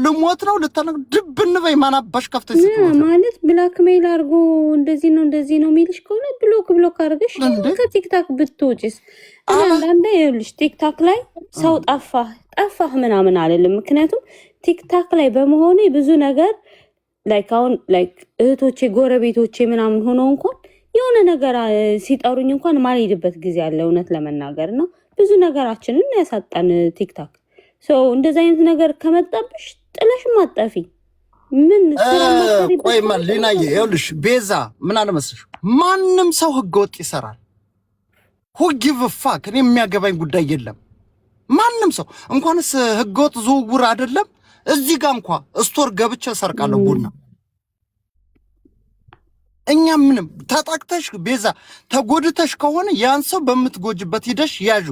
ልሞት ነው ልታነቅ ድብን በይ። ማናባሽ ከፍተሽ ማለት ብላክሜል አድርጎ እንደዚህ ነው የሚልሽ ከሆነ ብሎክ አድርገሽ ከቲክታክ ብትወጪስ? አንዳንዴ ይኸውልሽ ቲክታክ ላይ ሰው ጠፋህ ምናምን አይደለም። ምክንያቱም ቲክታክ ላይ በመሆኔ ብዙ ነገር አሁን እህቶቼ ጎረቤቶቼ ምናምን ሆነው እንኳን የሆነ ነገር ሲጠሩኝ እንኳን ማልሄድበት ጊዜ አለ። እውነት ለመናገር ነው ብዙ ነገራችንን ያሳጣን ቲክታክ። እንደዚህ አይነት ነገር ከመጣብሽ ጥለሽ ማጣፊ ምን ቆይ ሊናዬ፣ ይኸውልሽ ቤዛ ምን አለ መሰለሽ፣ ማንም ሰው ህገወጥ ይሰራል። who give a fuck? እኔ የሚያገባኝ ጉዳይ የለም። ማንም ሰው እንኳንስ ህገወጥ ዝውውር አይደለም እዚህ ጋር እንኳን ስቶር ገብቼ ሰርቃለሁ ቡና። እኛ ምንም ተጣቅተሽ ቤዛ ተጎድተሽ ከሆነ ያን ሰው በምትጎጅበት ሂደሽ ያዡ።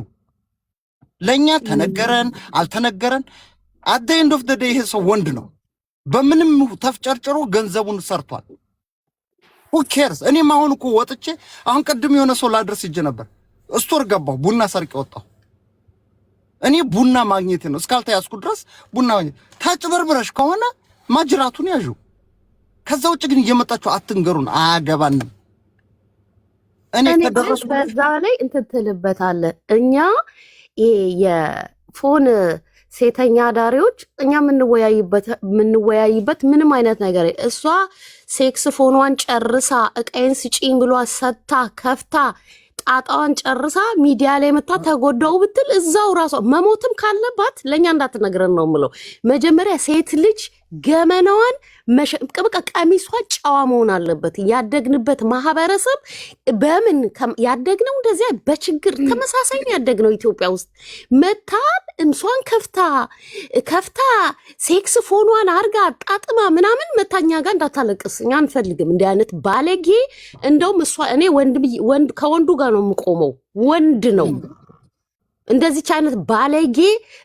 ለኛ ተነገረን አልተነገረን at the end of the day ይሄ ሰው ወንድ ነው። በምንም ተፍጨርጭሮ ገንዘቡን ሰርቷል። who cares? እኔም አሁን እኮ ወጥቼ አሁን ቀድም የሆነ ሰው ላድርስ ይጀ ነበር ስቶር ገባሁ ቡና ሰርቄ ወጣሁ። እኔ ቡና ማግኘት ነው እስካልተያዝኩ ድረስ ቡና ማግኘት። ታጭበርብረሽ ከሆነ ማጅራቱን ያዡ። ከዛ ውጭ ግን እየመጣችሁ አትንገሩን፣ አያገባንም። እኔ ተደረስኩ በዛ ላይ እንትን ትልበታለህ። እኛ የፎን ሴተኛ ዳሪዎች እኛ የምንወያይበት ምንም አይነት ነገር እሷ ሴክስ ፎኗን ጨርሳ እቃዬን ስጪኝ ብሏ ሰታ ከፍታ ጣጣዋን ጨርሳ ሚዲያ ላይ መታ ተጎዳው ብትል እዛው ራሷ መሞትም ካለባት ለኛ እንዳትነግረን ነው የምለው። መጀመሪያ ሴት ልጅ ገመናዋን በቃ ቀሚሷ ጨዋ መሆን አለበት። ያደግንበት ማህበረሰብ በምን ያደግነው እንደዚያ በችግር ተመሳሳይ ያደግነው ኢትዮጵያ ውስጥ መታል እንሷን ከፍታ ሴክስ ፎኗን አርጋ ጣጥማ ምናምን መታኛ ጋር እንዳታለቅስ እኛ አንፈልግም። እንዲህ አይነት ባለጌ እንደውም እኔ ከወንዱ ጋር ነው የምቆመው። ወንድ ነው እንደዚች አይነት ባለጌ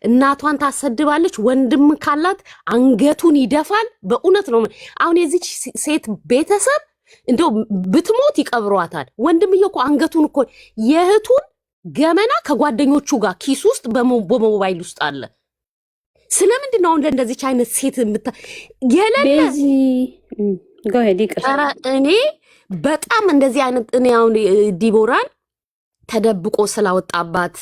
እናቷን ታሰድባለች። ወንድም ካላት አንገቱን ይደፋል። በእውነት ነው። አሁን የዚች ሴት ቤተሰብ እንደው ብትሞት ይቀብሯታል። ወንድምዬው እኮ አንገቱን እኮ የእህቱን ገመና ከጓደኞቹ ጋር ኪስ ውስጥ በሞባይል ውስጥ አለ። ስለምንድን ነው አሁን ለእንደዚች አይነት ሴት እኔ በጣም እንደዚህ አይነት እኔ አሁን ዲቦራን ተደብቆ ስላወጣባት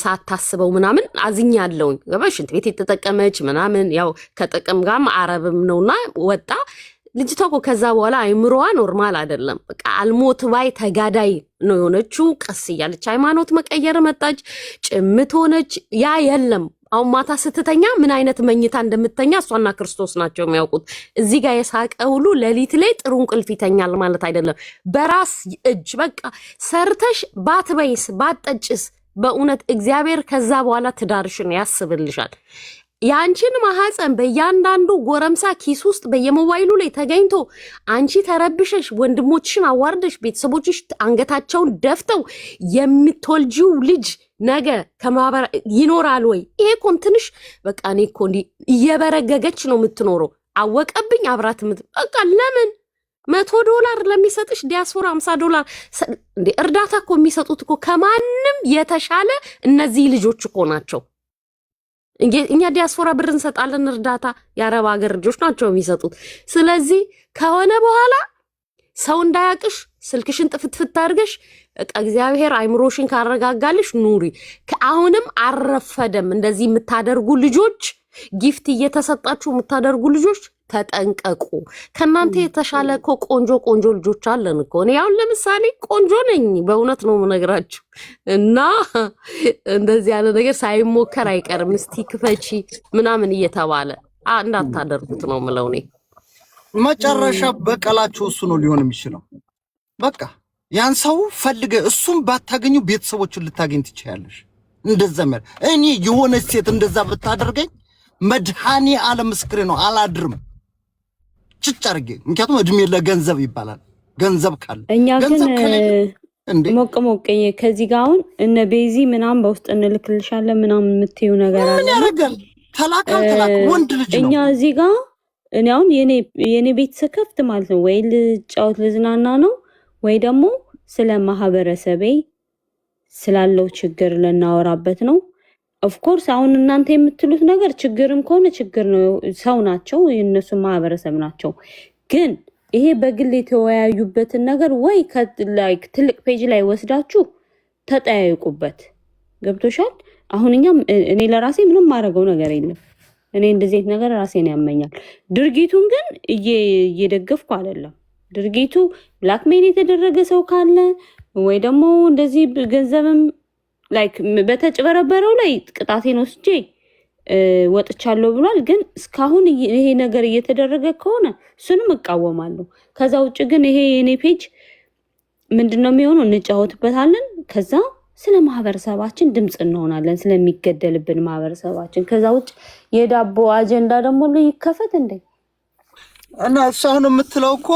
ሳታስበው ምናምን አዝኛለሁኝ። ገባሽ? ሽንት ቤት የተጠቀመች ምናምን ያው ከጥቅም ጋርም አረብም ነውና ወጣ። ልጅቷ እኮ ከዛ በኋላ አይምሮዋ ኖርማል አይደለም። በቃ አልሞት ባይ ተጋዳይ ነው የሆነችው። ቀስ እያለች ሃይማኖት መቀየር መጣች፣ ጭምት ሆነች። ያ የለም አሁን ማታ ስትተኛ ምን አይነት መኝታ እንደምትተኛ እሷና ክርስቶስ ናቸው የሚያውቁት። እዚህ ጋር የሳቀ ሁሉ ሌሊት ላይ ጥሩ እንቅልፍ ይተኛል ማለት አይደለም። በራስ እጅ በቃ ሰርተሽ ባትበይስ ባትጠጭስ በእውነት እግዚአብሔር ከዛ በኋላ ትዳርሽን ያስብልሻል። ያንቺን ማህፀን በእያንዳንዱ ጎረምሳ ኪስ ውስጥ በየሞባይሉ ላይ ተገኝቶ አንቺ ተረብሸሽ ወንድሞችሽን አዋርደሽ ቤተሰቦችሽ አንገታቸውን ደፍተው የምትወልጂው ልጅ ነገ ከማህበር ይኖራል ወይ? ይሄ እኮ ትንሽ በቃ እኔ እኮ እንዲህ እየበረገገች ነው የምትኖረው። አወቀብኝ አብራት በቃ ለምን $100 ለሚሰጥሽ ዲያስፖራ $50 እንዴ? እርዳታ እኮ የሚሰጡት እኮ ከማንም የተሻለ እነዚህ ልጆች እኮ ናቸው። እኛ ዲያስፖራ ብር እንሰጣለን እርዳታ፣ የአረብ ሀገር ልጆች ናቸው የሚሰጡት። ስለዚህ ከሆነ በኋላ ሰው እንዳያቅሽ ስልክሽን ጥፍትፍት አድርገሽ እግዚአብሔር አይምሮሽን ካረጋጋልሽ ኑሪ። ከአሁንም አረፈደም። እንደዚህ የምታደርጉ ልጆች ጊፍት እየተሰጣችሁ የምታደርጉ ልጆች ተጠንቀቁ። ከናንተ የተሻለ እኮ ቆንጆ ልጆች አለን እኮ። እኔ አሁን ለምሳሌ ቆንጆ ነኝ፣ በእውነት ነው የምነግራችሁ። እና እንደዚህ ያለ ነገር ሳይሞከር አይቀርም። እስቲ ክፈቺ ምናምን እየተባለ እንዳታደርጉት ነው የምለው እኔ። መጨረሻ በቀላችሁ እሱ ነው ሊሆን የሚችለው። በቃ ያን ሰው ፈልገ እሱም ባታገኙ ቤተሰቦችን ልታገኝ ትችያለሽ። እንደዛ ማለት እኔ የሆነ ሴት እንደዛ ብታደርገኝ መድኃኔ ዓለም ምስክሬ ነው አላድርም ጭጭ አድርጌ። ምክንያቱም እድሜ ለገንዘብ ይባላል። ገንዘብ ካለ እኛ ግን ሞቅ ከዚህ ጋር አሁን እነ ቤዚ ምናምን በውስጥ እንልክልሻለን ምናምን የምትይው ነገር አለ። ምን ያደርጋል? ተላክ ወንድ ልጅ ነው። እኛ እዚህ ጋር እኔ አሁን የኔ ቤት ስከፍት ማለት ነው ወይ ልጫወት ልዝናና ነው ወይ ደግሞ ስለ ማህበረሰቤ ስላለው ችግር ልናወራበት ነው። ኦፍኮርስ አሁን እናንተ የምትሉት ነገር ችግርም ከሆነ ችግር ነው። ሰው ናቸው፣ የነሱ ማህበረሰብ ናቸው። ግን ይሄ በግል የተወያዩበትን ነገር ወይ ላይክ ትልቅ ፔጅ ላይ ወስዳችሁ ተጠያይቁበት። ገብቶሻል? አሁን እኔ ለራሴ ምንም ማድረገው ነገር የለም። እኔ እንደዚህ አይነት ነገር ራሴን ያመኛል። ድርጊቱን ግን እየደገፍኩ አይደለም። ድርጊቱ ብላክሜል የተደረገ ሰው ካለ ወይ ደግሞ እንደዚህ ገንዘብም ላይክ በተጭበረበረው ላይ ቅጣቴን ወስጄ ወጥቻለሁ ብሏል። ግን እስካሁን ይሄ ነገር እየተደረገ ከሆነ እሱንም እቃወማለሁ። ከዛ ውጭ ግን ይሄ የኔ ፔጅ ምንድነው የሚሆነው? እንጫወትበታለን። ከዛ ስለ ማህበረሰባችን ድምጽ እንሆናለን፣ ስለሚገደልብን ማህበረሰባችን። ከዛ ውጭ የዳቦ አጀንዳ ደግሞ ይከፈት እንዴ? እና እሱ አሁን የምትለው እኮ